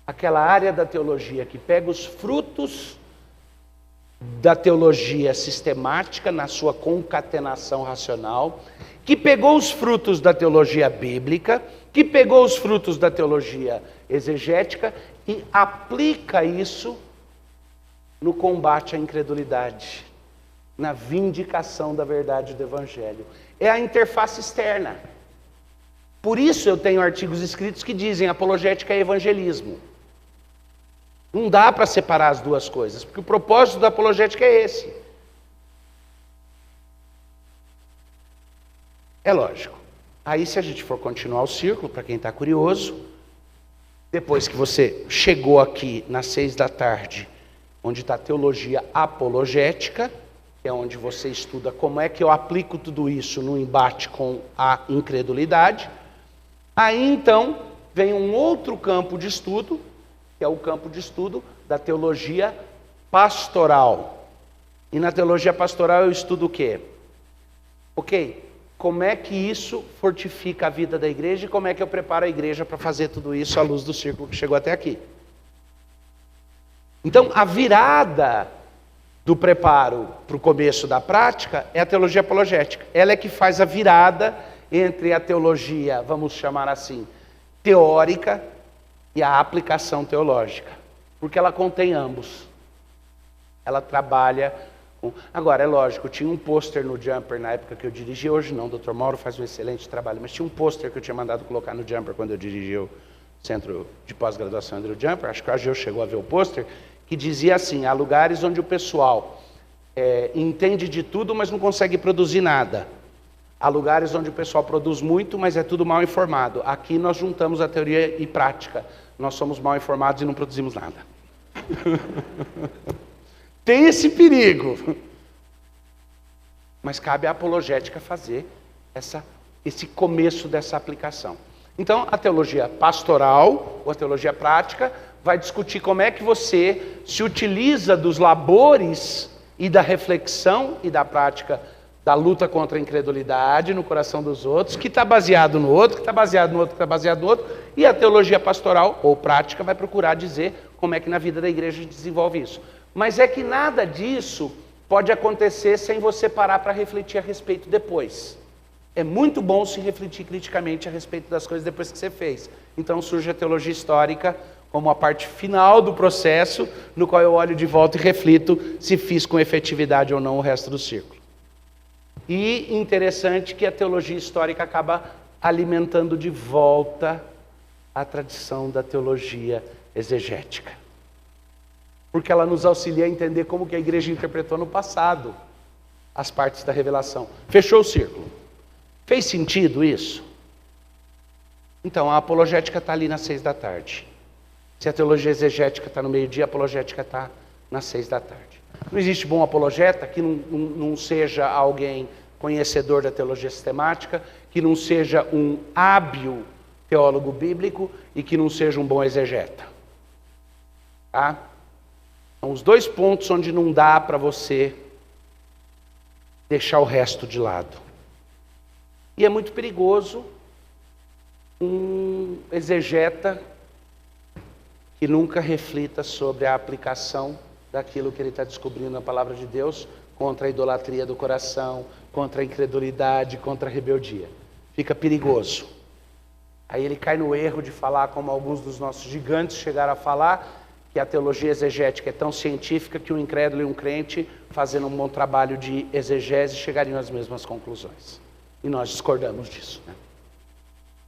Aquela área da teologia que pega os frutos da teologia sistemática na sua concatenação racional, que pegou os frutos da teologia bíblica, que pegou os frutos da teologia exegética e aplica isso no combate à incredulidade, na vindicação da verdade do Evangelho. É a interface externa. Por isso eu tenho artigos escritos que dizem apologética é evangelismo. Não dá para separar as duas coisas, porque o propósito da apologética é esse. É lógico. Aí, se a gente for continuar o círculo, para quem está curioso, depois que você chegou aqui nas 6 da tarde, onde está a teologia apologética, que é onde você estuda como é que eu aplico tudo isso no embate com a incredulidade, aí então vem um outro campo de estudo, que é o campo de estudo da teologia pastoral. E na teologia pastoral eu estudo o quê? Ok? Como é que isso fortifica a vida da igreja e como é que eu preparo a igreja para fazer tudo isso à luz do círculo que chegou até aqui. Então, a virada do preparo para o começo da prática é a teologia apologética. Ela é que faz a virada entre a teologia, vamos chamar assim, teórica e a aplicação teológica. Porque ela contém ambos. Ela trabalha... Agora, é lógico, tinha um pôster no Jumper na época que eu dirigi, hoje não, o Dr. Mauro faz um excelente trabalho, mas tinha um pôster que eu tinha mandado colocar no Jumper quando eu dirigi o Centro de Pós-Graduação Andrew Jumper, acho que a Ageu chegou a ver o pôster, que dizia assim, há lugares onde o pessoal entende de tudo, mas não consegue produzir nada. Há lugares onde o pessoal produz muito, mas é tudo mal informado. Aqui nós juntamos a teoria e prática, nós somos mal informados e não produzimos nada. Tem esse perigo. Mas cabe à apologética fazer esse começo dessa aplicação. Então, a teologia pastoral, ou a teologia prática, vai discutir como é que você se utiliza dos labores e da reflexão e da prática da luta contra a incredulidade no coração dos outros, que está baseado no outro, que está baseado no outro, que está baseado no outro, e a teologia pastoral, ou prática, vai procurar dizer como é que na vida da igreja a gente desenvolve isso. Mas é que nada disso pode acontecer sem você parar para refletir a respeito depois. É muito bom se refletir criticamente a respeito das coisas depois que você fez. Então surge a teologia histórica como a parte final do processo, no qual eu olho de volta e reflito se fiz com efetividade ou não o resto do círculo. E interessante que a teologia histórica acaba alimentando de volta a tradição da teologia exegética. Porque ela nos auxilia a entender como que a igreja interpretou no passado as partes da revelação. Fechou o círculo. Fez sentido isso? Então, a apologética está ali nas 6 da tarde. Se a teologia exegética está no meio-dia, a apologética está nas 6 da tarde. Não existe bom apologeta que não seja alguém conhecedor da teologia sistemática, que não seja um hábil teólogo bíblico e que não seja um bom exegeta. Tá? São os dois pontos onde não dá para você deixar o resto de lado. E é muito perigoso um exegeta que nunca reflita sobre a aplicação daquilo que ele está descobrindo na palavra de Deus contra a idolatria do coração, contra a incredulidade, contra a rebeldia. Fica perigoso. Aí ele cai no erro de falar, como alguns dos nossos gigantes chegaram a falar, que a teologia exegética é tão científica que um incrédulo e um crente, fazendo um bom trabalho de exegese, chegariam às mesmas conclusões. E nós discordamos disso, né?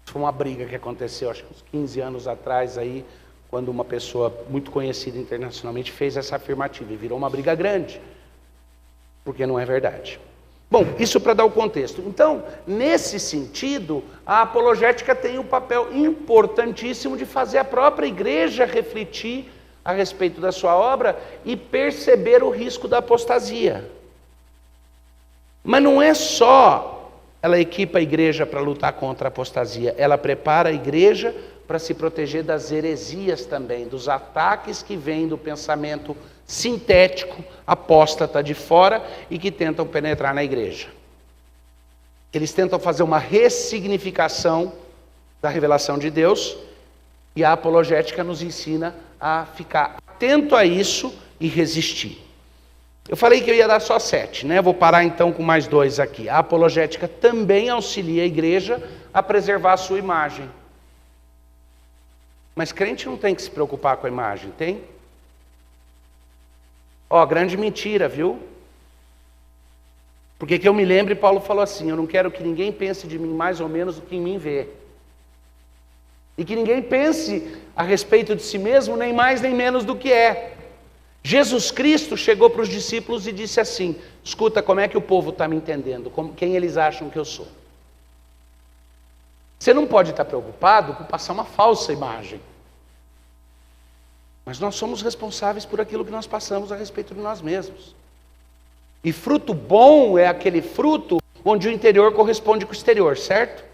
Foi uma briga que aconteceu, acho que uns 15 anos atrás, aí, quando uma pessoa muito conhecida internacionalmente fez essa afirmativa, e virou uma briga grande, porque não é verdade. Bom, isso para dar o contexto. Então, nesse sentido, a apologética tem um papel importantíssimo de fazer a própria igreja refletir a respeito da sua obra e perceber o risco da apostasia. Mas não é só ela equipa a igreja para lutar contra a apostasia, ela prepara a igreja para se proteger das heresias também, dos ataques que vêm do pensamento sintético, apóstata de fora e que tentam penetrar na igreja. Eles tentam fazer uma ressignificação da revelação de Deus e a apologética nos ensina a ficar atento a isso e resistir. Eu falei que eu ia dar só 7, né? Vou parar então com mais 2 aqui. A apologética também auxilia a igreja a preservar a sua imagem. Mas crente não tem que se preocupar com a imagem, tem? Ó, grande mentira, viu? Porque que eu me lembre, Paulo falou assim, eu não quero que ninguém pense de mim mais ou menos do que em mim vê. E que ninguém pense a respeito de si mesmo, nem mais nem menos do que é. Jesus Cristo chegou para os discípulos e disse assim, escuta, como é que o povo está me entendendo? Quem eles acham que eu sou? Você não pode estar preocupado com passar uma falsa imagem. Mas nós somos responsáveis por aquilo que nós passamos a respeito de nós mesmos. E fruto bom é aquele fruto onde o interior corresponde com o exterior, certo?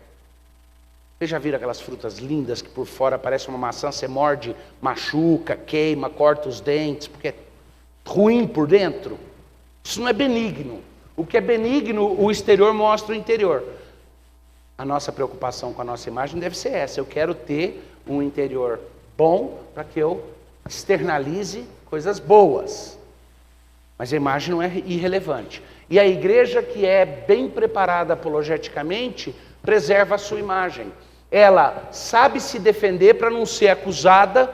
Vocês já viram aquelas frutas lindas que por fora parece uma maçã, você morde, machuca, queima, corta os dentes, porque é ruim por dentro? Isso não é benigno. O que é benigno, o exterior mostra o interior. A nossa preocupação com a nossa imagem deve ser essa. Eu quero ter um interior bom para que eu externalize coisas boas. Mas a imagem não é irrelevante. E a igreja que é bem preparada apologeticamente, preserva a sua imagem. Ela sabe se defender para não ser acusada.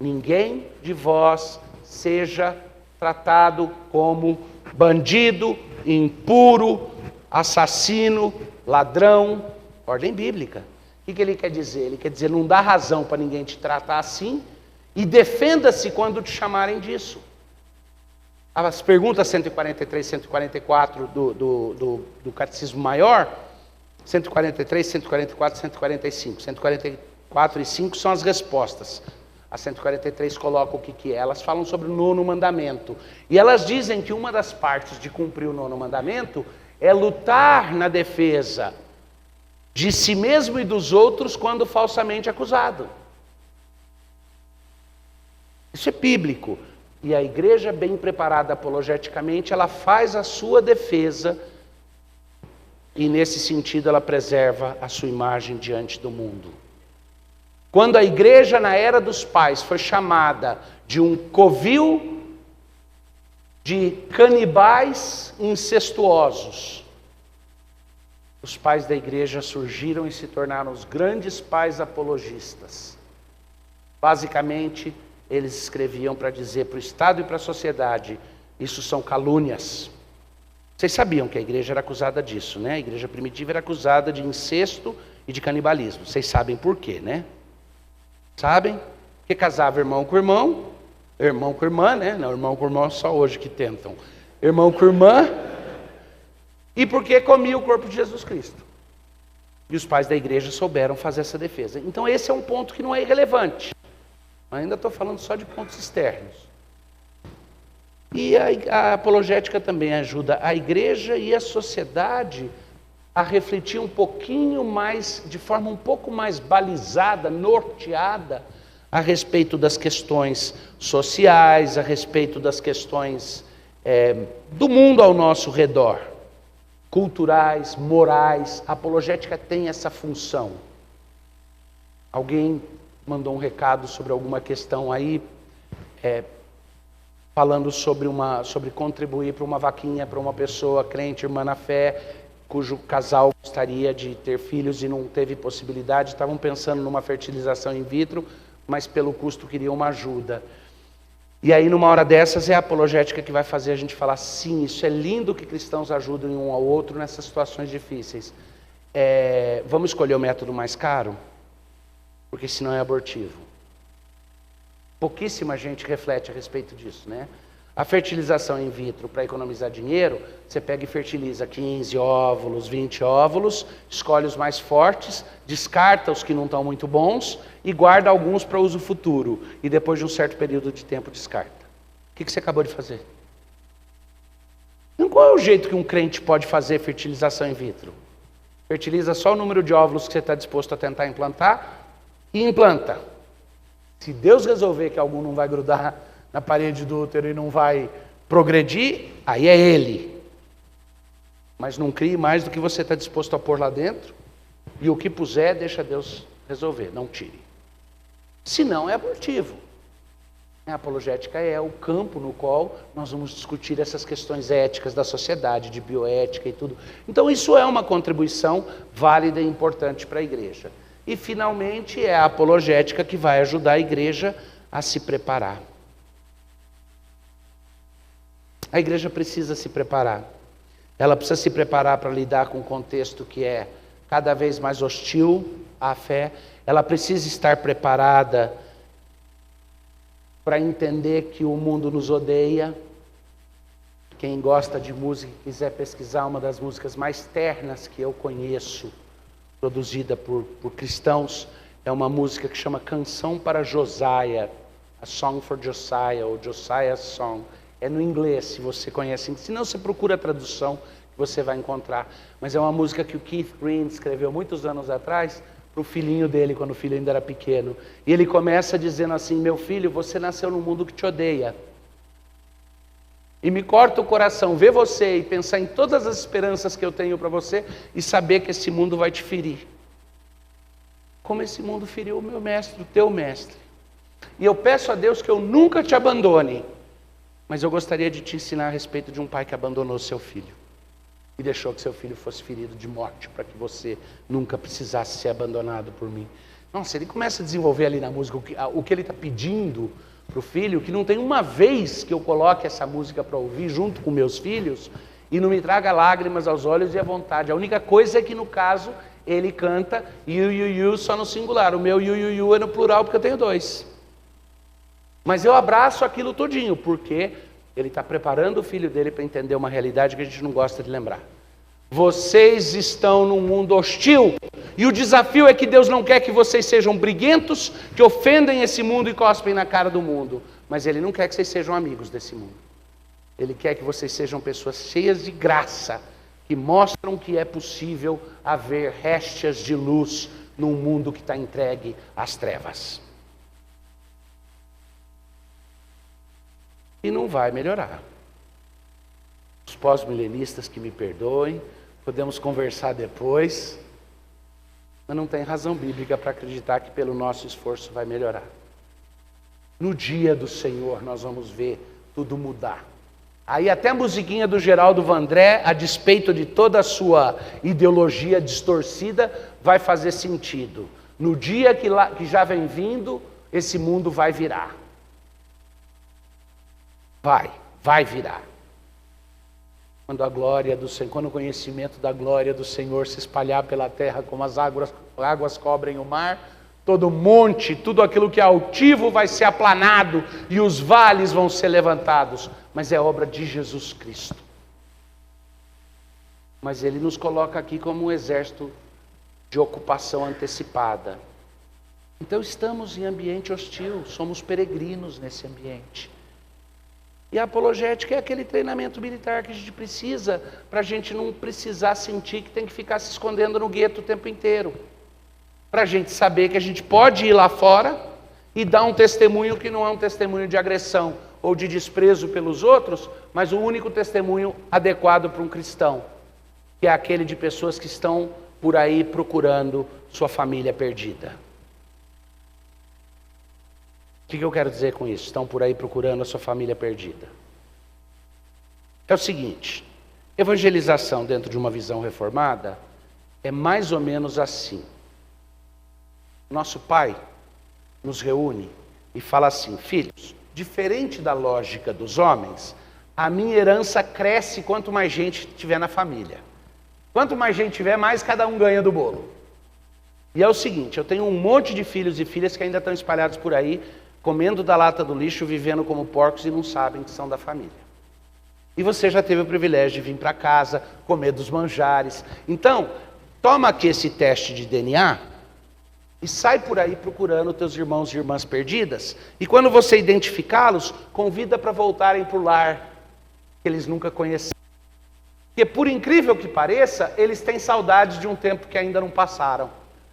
Ninguém de vós seja tratado como bandido, impuro, assassino, ladrão. Ordem bíblica. O que ele quer dizer? Ele quer dizer, não dá razão para ninguém te tratar assim e defenda-se quando te chamarem disso. As perguntas 143, 144 do Catecismo Maior, 143, 144, 145. 144 e 5 são as respostas. A 143 coloca o que é. Elas falam sobre o 9º mandamento. E elas dizem que uma das partes de cumprir o 9º mandamento é lutar na defesa de si mesmo e dos outros quando falsamente acusado. Isso é bíblico. E a igreja bem preparada apologeticamente, ela faz a sua defesa e nesse sentido ela preserva a sua imagem diante do mundo. Quando a igreja na era dos pais foi chamada de um covil de canibais incestuosos, os pais da igreja surgiram e se tornaram os grandes pais apologistas. Basicamente, eles escreviam para dizer para o Estado e para a sociedade, isso são calúnias. Vocês sabiam que a igreja era acusada disso, né? A igreja primitiva era acusada de incesto e de canibalismo. Vocês sabem por quê, né? Sabem? Porque casava irmão com irmão né? Não, irmão com irmão só hoje que tentam. Irmão com irmã. E porque comia o corpo de Jesus Cristo. E os pais da igreja souberam fazer essa defesa. Então esse é um ponto que não é irrelevante. Ainda estou falando só de pontos externos. E a apologética também ajuda a igreja e a sociedade a refletir um pouquinho mais, de forma um pouco mais balizada, norteada, a respeito das questões sociais, a respeito das questões do mundo ao nosso redor, culturais, morais. A apologética tem essa função. Alguém mandou um recado sobre alguma questão aí, falando sobre contribuir para uma vaquinha para uma pessoa crente, irmã na fé, cujo casal gostaria de ter filhos e não teve possibilidade, estavam pensando numa fertilização in vitro, mas pelo custo queriam uma ajuda. E aí numa hora dessas é a apologética que vai fazer a gente falar, sim, isso é lindo que cristãos ajudem um ao outro nessas situações difíceis. Vamos escolher o método mais caro? Porque senão é abortivo. Pouquíssima gente reflete a respeito disso, né? A fertilização in vitro, para economizar dinheiro, você pega e fertiliza 15 óvulos, 20 óvulos, escolhe os mais fortes, descarta os que não estão muito bons e guarda alguns para uso futuro. E depois de um certo período de tempo descarta. O que você acabou de fazer? Então, qual é o jeito que um crente pode fazer fertilização in vitro? Fertiliza só o número de óvulos que você está disposto a tentar implantar e implanta. Se Deus resolver que algum não vai grudar na parede do útero e não vai progredir, aí é Ele. Mas não crie mais do que você está disposto a pôr lá dentro, e o que puser, deixa Deus resolver, não tire. Senão é abortivo. A apologética é o campo no qual nós vamos discutir essas questões éticas da sociedade, de bioética e tudo. Então isso é uma contribuição válida e importante para a igreja. E finalmente é a apologética que vai ajudar a igreja a se preparar. A igreja precisa se preparar. Ela precisa se preparar para lidar com um contexto que é cada vez mais hostil à fé. Ela precisa estar preparada para entender que o mundo nos odeia. Quem gosta de música e quiser pesquisar uma das músicas mais ternas que eu conheço, produzida por cristãos, é uma música que chama Canção para Josiah, A Song for Josiah, ou Josiah's Song. É no inglês, se você conhece. Se não, você procura a tradução que você vai encontrar. Mas é uma música que o Keith Green escreveu muitos anos atrás para o filhinho dele, quando o filho ainda era pequeno. E ele começa dizendo assim: meu filho, você nasceu num mundo que te odeia. E me corta o coração ver você e pensar em todas as esperanças que eu tenho para você e saber que esse mundo vai te ferir. Como esse mundo feriu o meu mestre, o teu mestre. E eu peço a Deus que eu nunca te abandone. Mas eu gostaria de te ensinar a respeito de um pai que abandonou seu filho. E deixou que seu filho fosse ferido de morte, para que você nunca precisasse ser abandonado por mim. Nossa, ele começa a desenvolver ali na música o que ele está pedindo para o filho, que não tem uma vez que eu coloque essa música para ouvir junto com meus filhos e não me traga lágrimas aos olhos e à vontade. A única coisa é que no caso ele canta you só no singular. O meu you é no plural porque eu tenho dois. Mas eu abraço aquilo todinho, porque ele está preparando o filho dele para entender uma realidade que a gente não gosta de lembrar. Vocês estão num mundo hostil, e o desafio é que Deus não quer que vocês sejam briguentos, que ofendem esse mundo e cospem na cara do mundo. Mas Ele não quer que vocês sejam amigos desse mundo. Ele quer que vocês sejam pessoas cheias de graça, que mostram que é possível haver réstias de luz num mundo que está entregue às trevas. E não vai melhorar. Os pós-milenistas que me perdoem, podemos conversar depois, mas não tem razão bíblica para acreditar que pelo nosso esforço vai melhorar. No dia do Senhor nós vamos ver tudo mudar. Aí até a musiquinha do Geraldo Vandré, a despeito de toda a sua ideologia distorcida, vai fazer sentido. No dia que já vem vindo, esse mundo vai virar. Vai virar. Quando a glória do Senhor, quando o conhecimento da glória do Senhor se espalhar pela terra como as águas cobrem o mar, todo monte, tudo aquilo que é altivo vai ser aplanado e os vales vão ser levantados. Mas é obra de Jesus Cristo. Mas Ele nos coloca aqui como um exército de ocupação antecipada. Então estamos em ambiente hostil, somos peregrinos nesse ambiente. E a apologética é aquele treinamento militar que a gente precisa, para a gente não precisar sentir que tem que ficar se escondendo no gueto o tempo inteiro. Para a gente saber que a gente pode ir lá fora e dar um testemunho que não é um testemunho de agressão ou de desprezo pelos outros, mas o único testemunho adequado para um cristão, que é aquele de pessoas que estão por aí procurando sua família perdida. que eu quero dizer com isso? Estão por aí procurando a sua família perdida. É o seguinte, evangelização dentro de uma visão reformada é mais ou menos assim. Nosso pai nos reúne e fala assim: filhos, diferente da lógica dos homens, a minha herança cresce quanto mais gente tiver na família. Quanto mais gente tiver, mais cada um ganha do bolo. E é o seguinte, eu tenho um monte de filhos e filhas que ainda estão espalhados por aí, comendo da lata do lixo, vivendo como porcos e não sabem que são da família. E você já teve o privilégio de vir para casa, comer dos manjares. Então, toma aqui esse teste de DNA e sai por aí procurando teus irmãos e irmãs perdidas. E quando você identificá-los, convida para voltarem para o lar que eles nunca conheceram. Porque, por incrível que pareça, eles têm saudades de um tempo que ainda não passaram,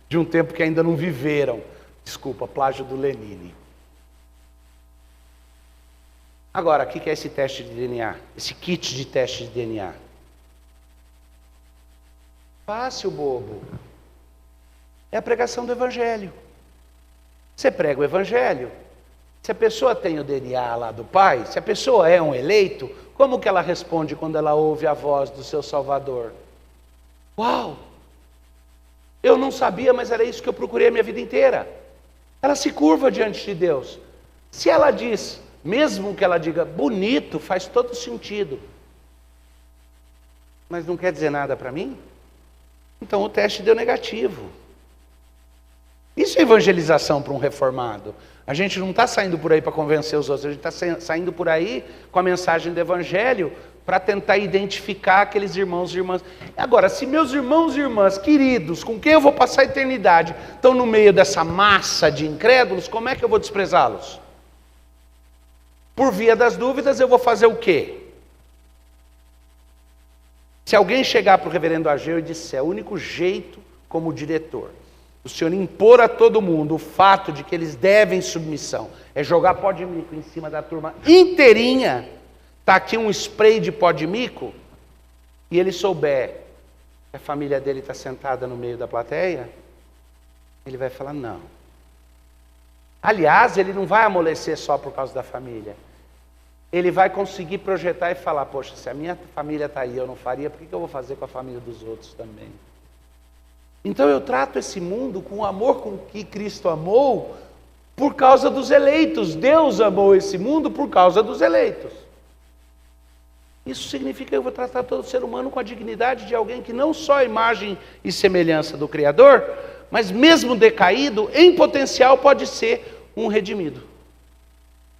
de um tempo que ainda não viveram. Desculpa, plágio do Lenine. Agora, o que é esse teste de DNA? Esse kit de teste de DNA? Fácil, bobo. É a pregação do Evangelho. Você prega o Evangelho. Se a pessoa tem o DNA lá do Pai, se a pessoa é um eleito, como que ela responde quando ela ouve a voz do seu Salvador? Uau! Eu não sabia, mas era isso que eu procurei a minha vida inteira. Ela se curva diante de Deus. Se ela diz, mesmo que ela diga bonito, faz todo sentido, mas não quer dizer nada para mim, então o teste deu negativo. Isso é evangelização para um reformado. A gente não está saindo por aí para convencer os outros, a gente está saindo por aí com a mensagem do Evangelho para tentar identificar aqueles irmãos e irmãs. Agora, se meus irmãos e irmãs queridos, com quem eu vou passar a eternidade, estão no meio dessa massa de incrédulos, como é que eu vou desprezá-los? Por via das dúvidas, eu vou fazer o quê? Se alguém chegar para o reverendo Ageu e disser, o único jeito como diretor, o senhor impor a todo mundo o fato de que eles devem submissão, é jogar pó de mico em cima da turma inteirinha, está aqui um spray de pó de mico, e ele souber que a família dele está sentada no meio da plateia, ele vai falar não. Aliás, ele não vai amolecer só por causa da família. Ele vai conseguir projetar e falar, poxa, se a minha família está aí, eu não faria, por que eu vou fazer com a família dos outros também? Então eu trato esse mundo com o amor com que Cristo amou por causa dos eleitos. Deus amou esse mundo por causa dos eleitos. Isso significa que eu vou tratar todo ser humano com a dignidade de alguém que não só é imagem e semelhança do Criador, mas mesmo decaído, em potencial pode ser um redimido.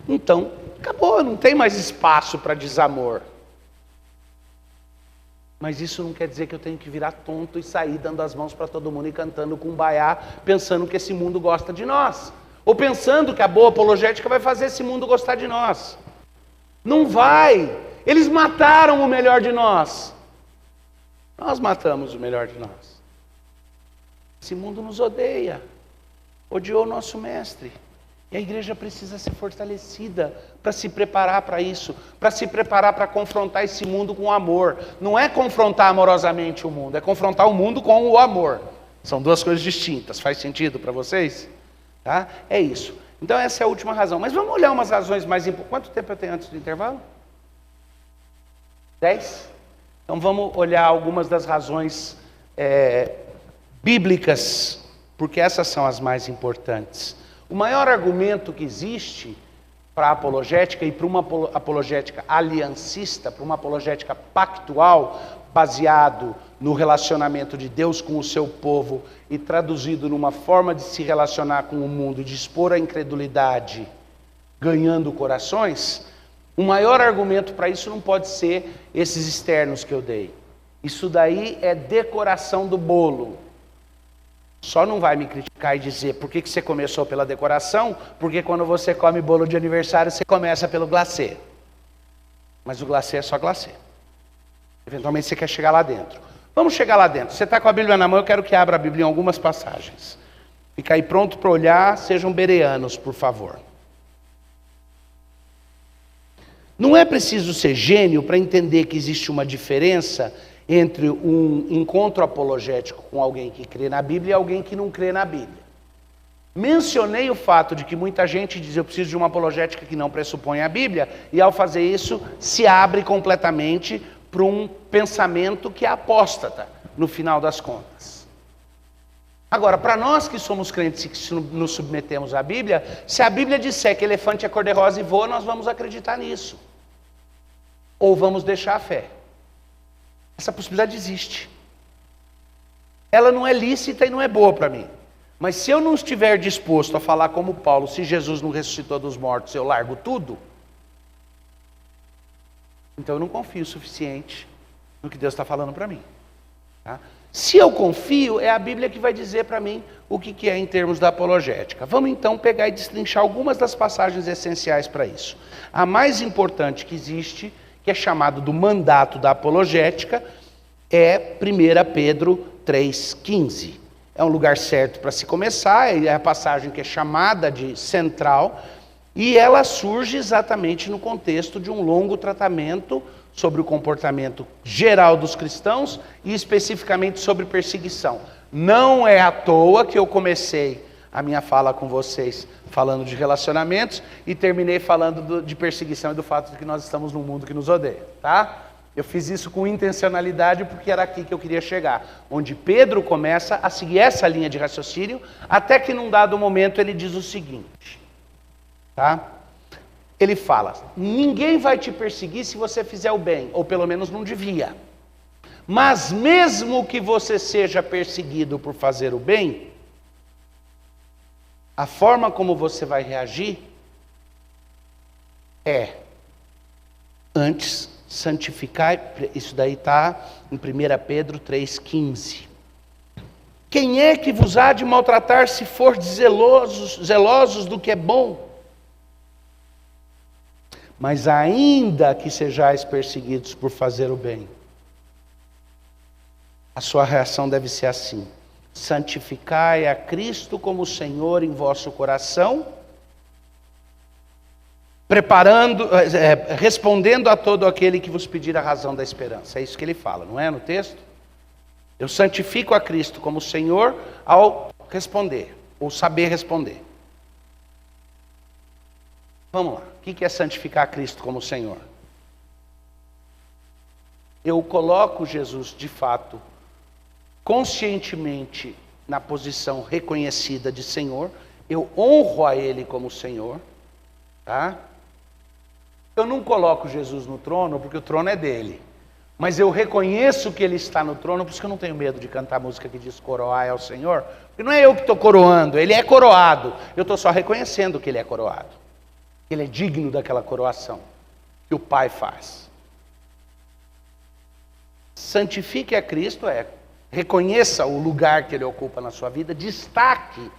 Então, acabou, não tem mais espaço para desamor. Mas isso não quer dizer que eu tenho que virar tonto e sair dando as mãos para todo mundo e cantando com baiá, pensando que esse mundo gosta de nós. Ou pensando que a boa apologética vai fazer esse mundo gostar de nós. Não vai. Eles mataram o melhor de nós. Nós matamos o melhor de nós. Esse mundo nos odeia. Odiou o nosso mestre. E a igreja precisa ser fortalecida para se preparar para isso, para se preparar para confrontar esse mundo com amor. Não é confrontar amorosamente o mundo, é confrontar o mundo com o amor. São duas coisas distintas. Faz sentido para vocês? Tá? É isso. Então essa é a última razão. Mas vamos olhar umas razões mais importantes. Quanto tempo eu tenho antes do intervalo? 10? Então vamos olhar algumas das razões bíblicas, porque essas são as mais importantes. O maior argumento que existe para a apologética e para uma apologética aliancista, para uma apologética pactual, baseado no relacionamento de Deus com o seu povo e traduzido numa forma de se relacionar com o mundo, de expor a incredulidade, ganhando corações, o maior argumento para isso não pode ser esses externos que eu dei. Isso daí é decoração do bolo. Só não vai me criticar e dizer por que você começou pela decoração, porque quando você come bolo de aniversário, você começa pelo glacê. Mas o glacê é só glacê. Eventualmente você quer chegar lá dentro. Vamos chegar lá dentro. Você está com a Bíblia na mão, eu quero que abra a Bíblia em algumas passagens. Fica aí pronto para olhar, sejam bereanos, por favor. Não é preciso ser gênio para entender que existe uma diferença entre um encontro apologético com alguém que crê na Bíblia e alguém que não crê na Bíblia. Mencionei o fato de que muita gente diz eu preciso de uma apologética que não pressupõe a Bíblia, e ao fazer isso se abre completamente para um pensamento que é apóstata, no final das contas. Agora, para nós que somos crentes e que nos submetemos à Bíblia, se a Bíblia disser que elefante é cor-de-rosa e voa, nós vamos acreditar nisso. Ou vamos deixar a fé. Essa possibilidade existe. Ela não é lícita e não é boa para mim. Mas se eu não estiver disposto a falar como Paulo, se Jesus não ressuscitou dos mortos, eu largo tudo, então eu não confio o suficiente no que Deus está falando para mim. Tá? Se eu confio, é a Bíblia que vai dizer para mim o que é em termos da apologética. Vamos então pegar e destrinchar algumas das passagens essenciais para isso. A mais importante que existe, que é chamado do mandato da apologética, é 1 Pedro 3,15. É um lugar certo para se começar, é a passagem que é chamada de central, e ela surge exatamente no contexto de um longo tratamento sobre o comportamento geral dos cristãos e especificamente sobre perseguição. Não é à toa que eu comecei a minha fala com vocês falando de relacionamentos e terminei falando de perseguição e do fato de que nós estamos num mundo que nos odeia, tá? Eu fiz isso com intencionalidade porque era aqui que eu queria chegar, onde Pedro começa a seguir essa linha de raciocínio, até que num dado momento ele diz o seguinte, tá? Ele fala, ninguém vai te perseguir se você fizer o bem, ou pelo menos não devia. Mas mesmo que você seja perseguido por fazer o bem, a forma como você vai reagir é, antes, santificar, isso daí está em 1 Pedro 3,15. Quem é que vos há de maltratar se for zelosos do que é bom? Mas ainda que sejais perseguidos por fazer o bem, a sua reação deve ser assim: santificai a Cristo como Senhor em vosso coração, respondendo a todo aquele que vos pedir a razão da esperança. É isso que ele fala, não é no texto? Eu santifico a Cristo como Senhor ao responder, ou saber responder. Vamos lá, o que é santificar a Cristo como Senhor? Eu coloco Jesus, de fato, conscientemente na posição reconhecida de Senhor, eu honro a Ele como Senhor, tá? Eu não coloco Jesus no trono porque o trono é dele, mas eu reconheço que Ele está no trono, por isso que eu não tenho medo de cantar a música que diz coroar é o Senhor, porque não é eu que estou coroando, Ele é coroado, eu estou só reconhecendo que Ele é coroado, que Ele é digno daquela coroação que o Pai faz. Santifique a Cristo reconheça o lugar que Ele ocupa na sua vida, destaque,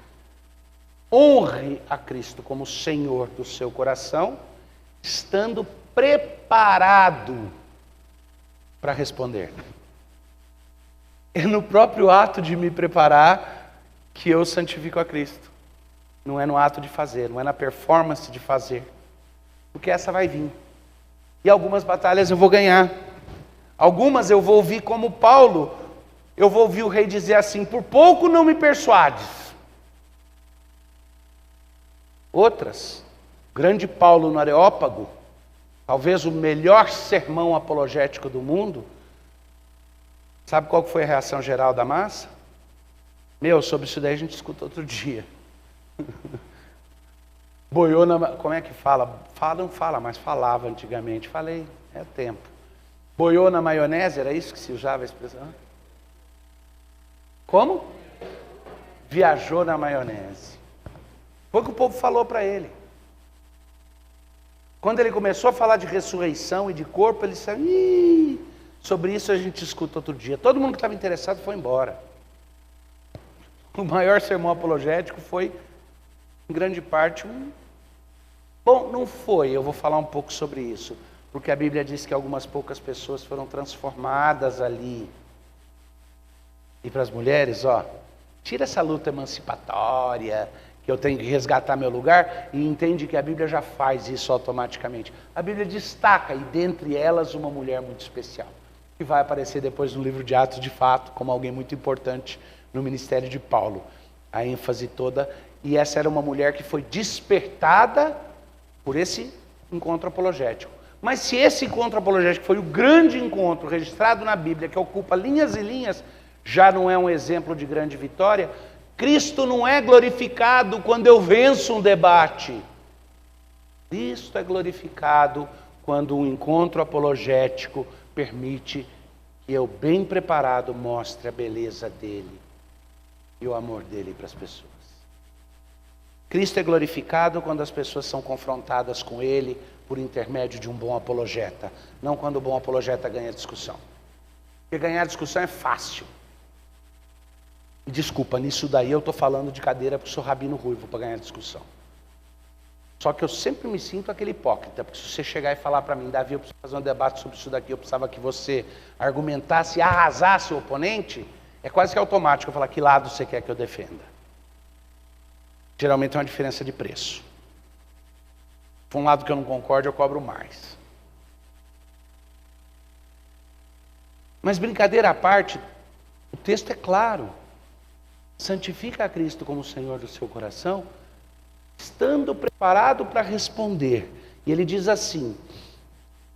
honre a Cristo como Senhor do seu coração, estando preparado para responder. É no próprio ato de me preparar que eu santifico a Cristo. Não é no ato de fazer, não é na performance de fazer. Porque essa vai vir. E algumas batalhas eu vou ganhar. Algumas eu vou ouvir como Paulo. Eu vou ouvir o rei dizer assim, por pouco não me persuades. Outras, o grande Paulo no Areópago, talvez o melhor sermão apologético do mundo, sabe qual foi a reação geral da massa? Sobre isso daí a gente escuta outro dia. Boiou na... Como é que fala? Não fala, mas falava antigamente. Falei, é tempo. Boiou na maionese, era isso que se usava a expressão? Como? Viajou na maionese. Foi o que o povo falou para ele. Quando ele começou a falar de ressurreição e de corpo, ele disse, sobre isso a gente escuta outro dia. Todo mundo que estava interessado foi embora. O maior sermão apologético foi, em grande parte, Bom, não foi, eu vou falar um pouco sobre isso. Porque a Bíblia diz que algumas poucas pessoas foram transformadas ali. E para as mulheres, tira essa luta emancipatória, que eu tenho que resgatar meu lugar, e entende que a Bíblia já faz isso automaticamente. A Bíblia destaca, e dentre elas, uma mulher muito especial, que vai aparecer depois no livro de Atos, de fato, como alguém muito importante no ministério de Paulo. A ênfase toda e essa era uma mulher que foi despertada por esse encontro apologético. Mas se esse encontro apologético foi o grande encontro registrado na Bíblia, que ocupa linhas e linhas, já não é um exemplo de grande vitória. Cristo não é glorificado quando eu venço um debate. Cristo é glorificado quando um encontro apologético permite que eu, bem preparado, mostre a beleza dele e o amor dele para as pessoas. Cristo é glorificado quando as pessoas são confrontadas com ele por intermédio de um bom apologeta, não quando o bom apologeta ganha discussão. Porque ganhar discussão é fácil. E desculpa, nisso daí eu estou falando de cadeira porque sou rabino ruivo para ganhar discussão. Só que eu sempre me sinto aquele hipócrita, porque se você chegar e falar para mim, Davi, eu preciso fazer um debate sobre isso daqui, eu precisava que você argumentasse e arrasasse o oponente, é quase que automático eu falar que lado você quer que eu defenda. Geralmente é uma diferença de preço. Se for um lado que eu não concordo, eu cobro mais. Mas brincadeira à parte, o texto é claro. Santifica a Cristo como Senhor do seu coração, estando preparado para responder. E ele diz assim: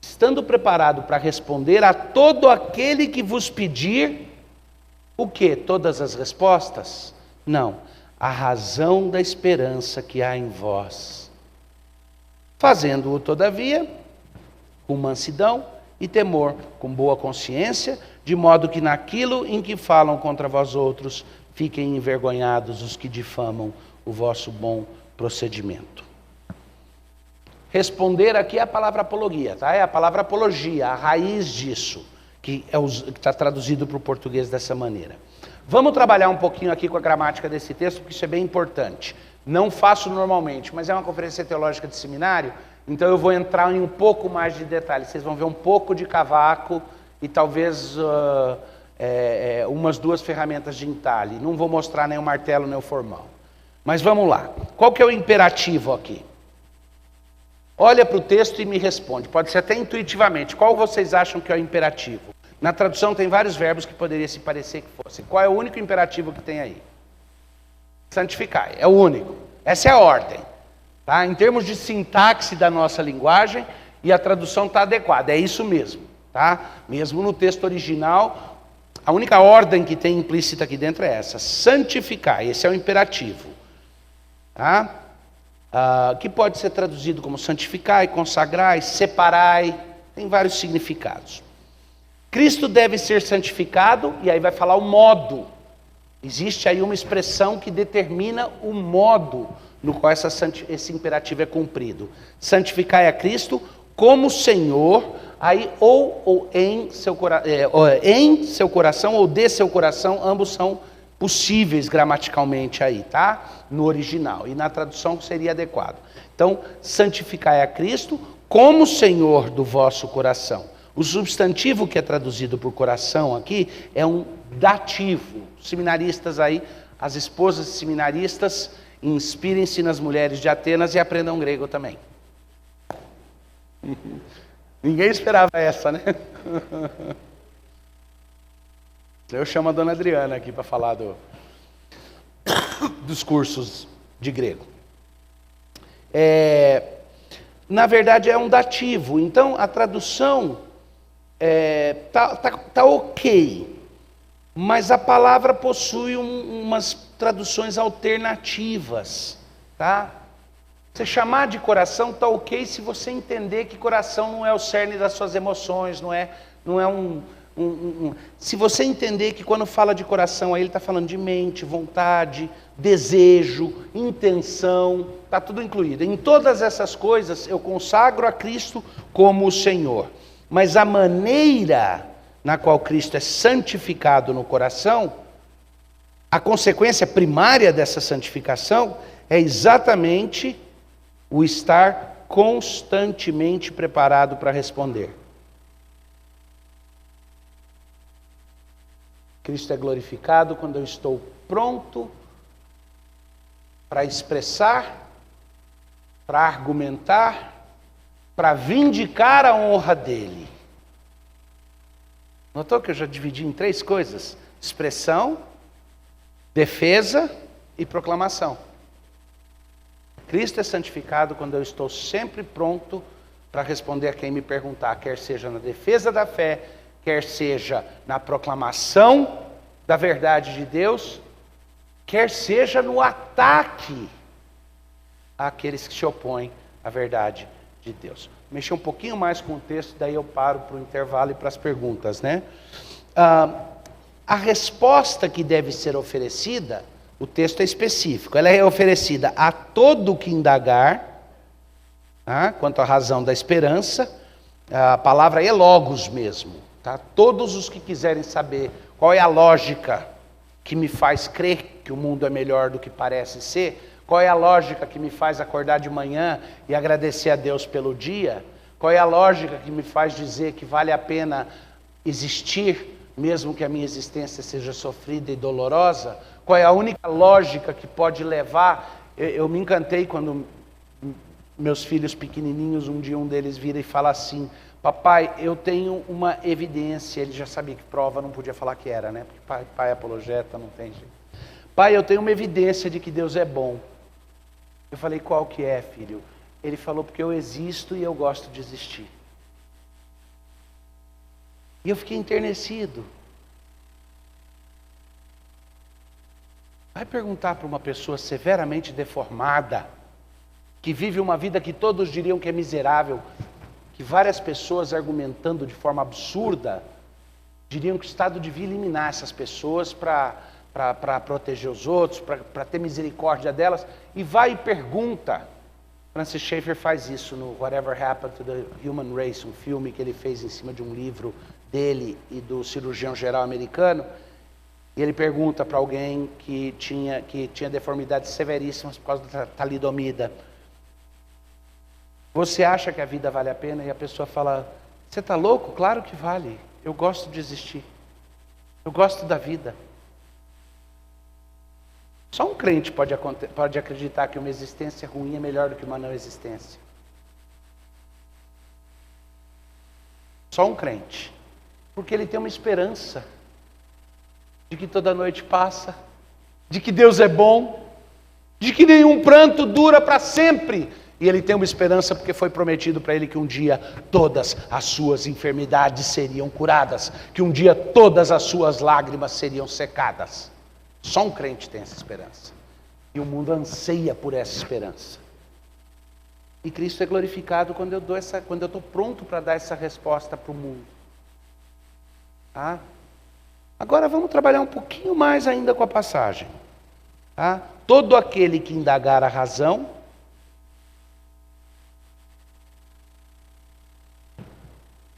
estando preparado para responder a todo aquele que vos pedir, o quê? Todas as respostas? Não. A razão da esperança que há em vós. Fazendo-o, todavia, com mansidão e temor, com boa consciência, de modo que naquilo em que falam contra vós outros, fiquem envergonhados os que difamam o vosso bom procedimento. Responder aqui é a palavra apologia, tá? É a palavra apologia, a raiz disso, que está traduzido para o português dessa maneira. Vamos trabalhar um pouquinho aqui com a gramática desse texto, porque isso é bem importante. Não faço normalmente, mas é uma conferência teológica de seminário, então eu vou entrar em um pouco mais de detalhes. Vocês vão ver um pouco de cavaco e talvez umas 2 ferramentas de entalhe. Não vou mostrar nem o martelo nem o formão. Mas vamos lá. Qual que é o imperativo aqui? Olha para o texto e me responde. Pode ser até intuitivamente. Qual vocês acham que é o imperativo? Na tradução tem vários verbos que poderia se parecer que fosse. Qual é o único imperativo que tem aí? Santificai. É o único. Essa é a ordem. Tá? Em termos de sintaxe da nossa linguagem, e a tradução está adequada. É isso mesmo. Tá? Mesmo no texto original, a única ordem que tem implícita aqui dentro é essa. Santificai. Esse é o imperativo. Tá? Que pode ser traduzido como santificai, consagrai, separai. Tem vários significados. Cristo deve ser santificado, e aí vai falar o modo. Existe aí uma expressão que determina o modo no qual esse imperativo é cumprido. Santificai a Cristo como Senhor, aí ou em seu coração ou de seu coração, ambos são possíveis gramaticalmente aí, tá? No original, e na tradução seria adequado. Então, santificai a Cristo como Senhor do vosso coração. O substantivo que é traduzido por coração aqui é um dativo. Seminaristas aí, as esposas de seminaristas, inspirem-se nas mulheres de Atenas e aprendam grego também. Ninguém esperava essa, né? Eu chamo a dona Adriana aqui para falar dos cursos de grego. Na verdade é um dativo, então a tradução tá ok, mas a palavra possui umas traduções alternativas, tá? Você chamar de coração tá ok se você entender que coração não é o cerne das suas emoções, não é se você entender que quando fala de coração aí ele está falando de mente, vontade, desejo, intenção, está tudo incluído. Em todas essas coisas eu consagro a Cristo como o Senhor. Mas a maneira na qual Cristo é santificado no coração, a consequência primária dessa santificação é exatamente o estar constantemente preparado para responder. Cristo é glorificado quando eu estou pronto para expressar, para argumentar, para vindicar a honra dele. Notou que eu já dividi em 3 coisas? Expressão, defesa e proclamação. Cristo é santificado quando eu estou sempre pronto para responder a quem me perguntar, quer seja na defesa da fé, quer seja na proclamação da verdade de Deus, quer seja no ataque àqueles que se opõem à verdade de Deus. Mexer um pouquinho mais com o texto, daí eu paro para o intervalo e para as perguntas, né? A resposta que deve ser oferecida, o texto é específico, ela é oferecida a todo que indagar, quanto à razão da esperança. A palavra é logos mesmo, tá? Todos os que quiserem saber qual é a lógica que me faz crer que o mundo é melhor do que parece ser, qual é a lógica que me faz acordar de manhã e agradecer a Deus pelo dia, qual é a lógica que me faz dizer que vale a pena existir, mesmo que a minha existência seja sofrida e dolorosa, qual é a única lógica que pode levar. Eu me encantei quando meus filhos pequenininhos, um dia um deles vira e fala assim: papai, eu tenho uma evidência. Ele já sabia que prova, não podia falar que era, né? Porque pai é apologeta, não tem jeito. Pai, eu tenho uma evidência de que Deus é bom. Eu falei: qual que é, filho? Ele falou: porque eu existo e eu gosto de existir. E eu fiquei enternecido. Vai perguntar para uma pessoa severamente deformada, que vive uma vida que todos diriam que é miserável, que várias pessoas argumentando de forma absurda, diriam que o Estado devia eliminar essas pessoas para proteger os outros, para ter misericórdia delas, e vai e pergunta. Francis Schaeffer faz isso no Whatever Happened to the Human Race, um filme que ele fez em cima de um livro dele e do cirurgião geral americano, e ele pergunta para alguém que tinha deformidades severíssimas por causa da talidomida: você acha que a vida vale a pena? E a pessoa fala: você está louco? Claro que vale, eu gosto de existir, eu gosto da vida. Só um crente pode acreditar que uma existência ruim é melhor do que uma não existência. Só um crente. Porque ele tem uma esperança de que toda noite passa, de que Deus é bom, de que nenhum pranto dura para sempre. E ele tem uma esperança porque foi prometido para ele que um dia todas as suas enfermidades seriam curadas, que um dia todas as suas lágrimas seriam secadas. Só um crente tem essa esperança. E o mundo anseia por essa esperança. E Cristo é glorificado quando eu estou pronto para dar essa resposta para o mundo. Tá? Agora vamos trabalhar um pouquinho mais ainda com a passagem. Tá? Todo aquele que indagar a razão,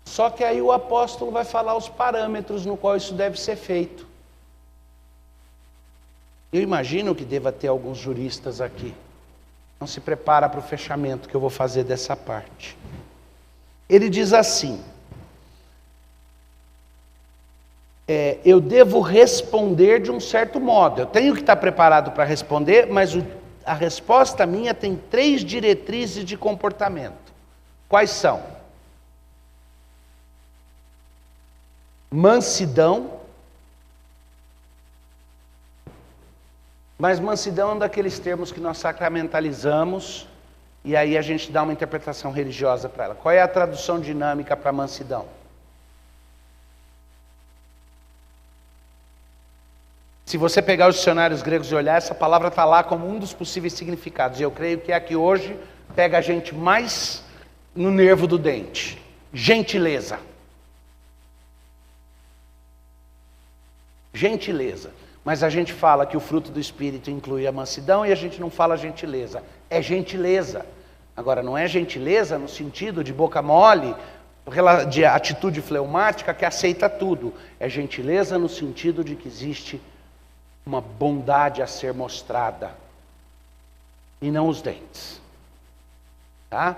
só que aí o apóstolo vai falar os parâmetros no qual isso deve ser feito. Eu imagino que deva ter alguns juristas aqui. Não se prepara para o fechamento que eu vou fazer dessa parte. Ele diz assim: eu devo responder de um certo modo. Eu tenho que estar preparado para responder, mas a resposta minha tem 3 diretrizes de comportamento. Quais são? Mansidão. Mas mansidão é um daqueles termos que nós sacramentalizamos e aí a gente dá uma interpretação religiosa para ela. Qual é a tradução dinâmica para mansidão? Se você pegar os dicionários gregos e olhar, essa palavra está lá como um dos possíveis significados. E eu creio que é a que hoje pega a gente mais no nervo do dente. Gentileza. Gentileza. Mas a gente fala que o fruto do Espírito inclui a mansidão e a gente não fala gentileza. É gentileza. Agora, não é gentileza no sentido de boca mole, de atitude fleumática que aceita tudo. É gentileza no sentido de que existe uma bondade a ser mostrada. E não os dentes. Tá?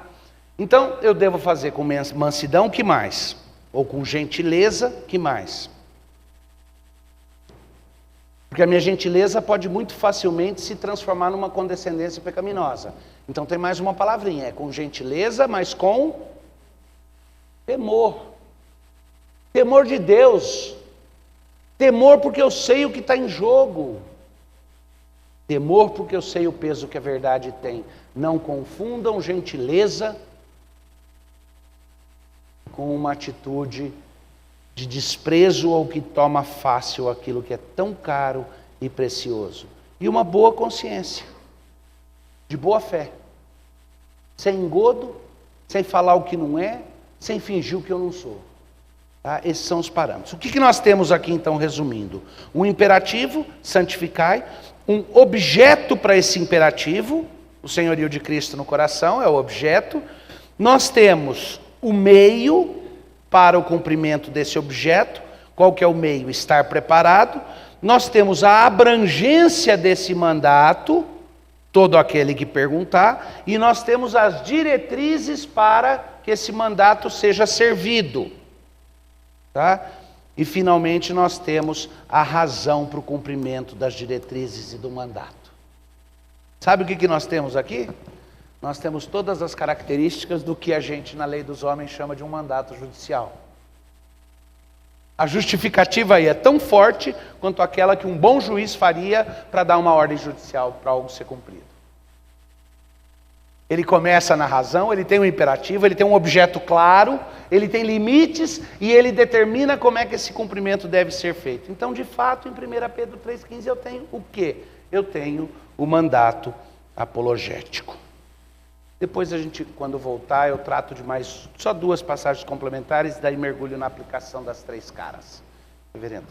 Então, eu devo fazer com mansidão, que mais? Ou com gentileza, que mais? Porque a minha gentileza pode muito facilmente se transformar numa condescendência pecaminosa. Então tem mais uma palavrinha, é com gentileza, mas com temor. Temor de Deus. Temor porque eu sei o que está em jogo. Temor, porque eu sei o peso que a verdade tem. Não confundam gentileza com uma atitude de desprezo ao que toma fácil aquilo que é tão caro e precioso. E uma boa consciência, de boa fé, sem engodo, sem falar o que não é, sem fingir o que eu não sou. Tá? Esses são os parâmetros. O que nós temos aqui então, resumindo? Um imperativo, santificai, um objeto para esse imperativo, o senhorio de Cristo no coração é o objeto. Nós temos o meio para o cumprimento desse objeto. Qual que é o meio? Estar preparado. Nós temos a abrangência desse mandato, todo aquele que perguntar, e nós temos as diretrizes para que esse mandato seja servido. Tá? E finalmente nós temos a razão para o cumprimento das diretrizes e do mandato. Sabe o que nós temos aqui? Nós temos todas as características do que a gente na lei dos homens chama de um mandato judicial. A justificativa aí é tão forte quanto aquela que um bom juiz faria para dar uma ordem judicial para algo ser cumprido. Ele começa na razão, ele tem um imperativo, ele tem um objeto claro, ele tem limites e ele determina como é que esse cumprimento deve ser feito. Então, de fato, em 1 Pedro 3,15 eu tenho o quê? Eu tenho o mandato apologético. Depois a gente, quando voltar, eu trato de mais só 2 passagens complementares e daí mergulho na aplicação das 3 caras. Reverendo.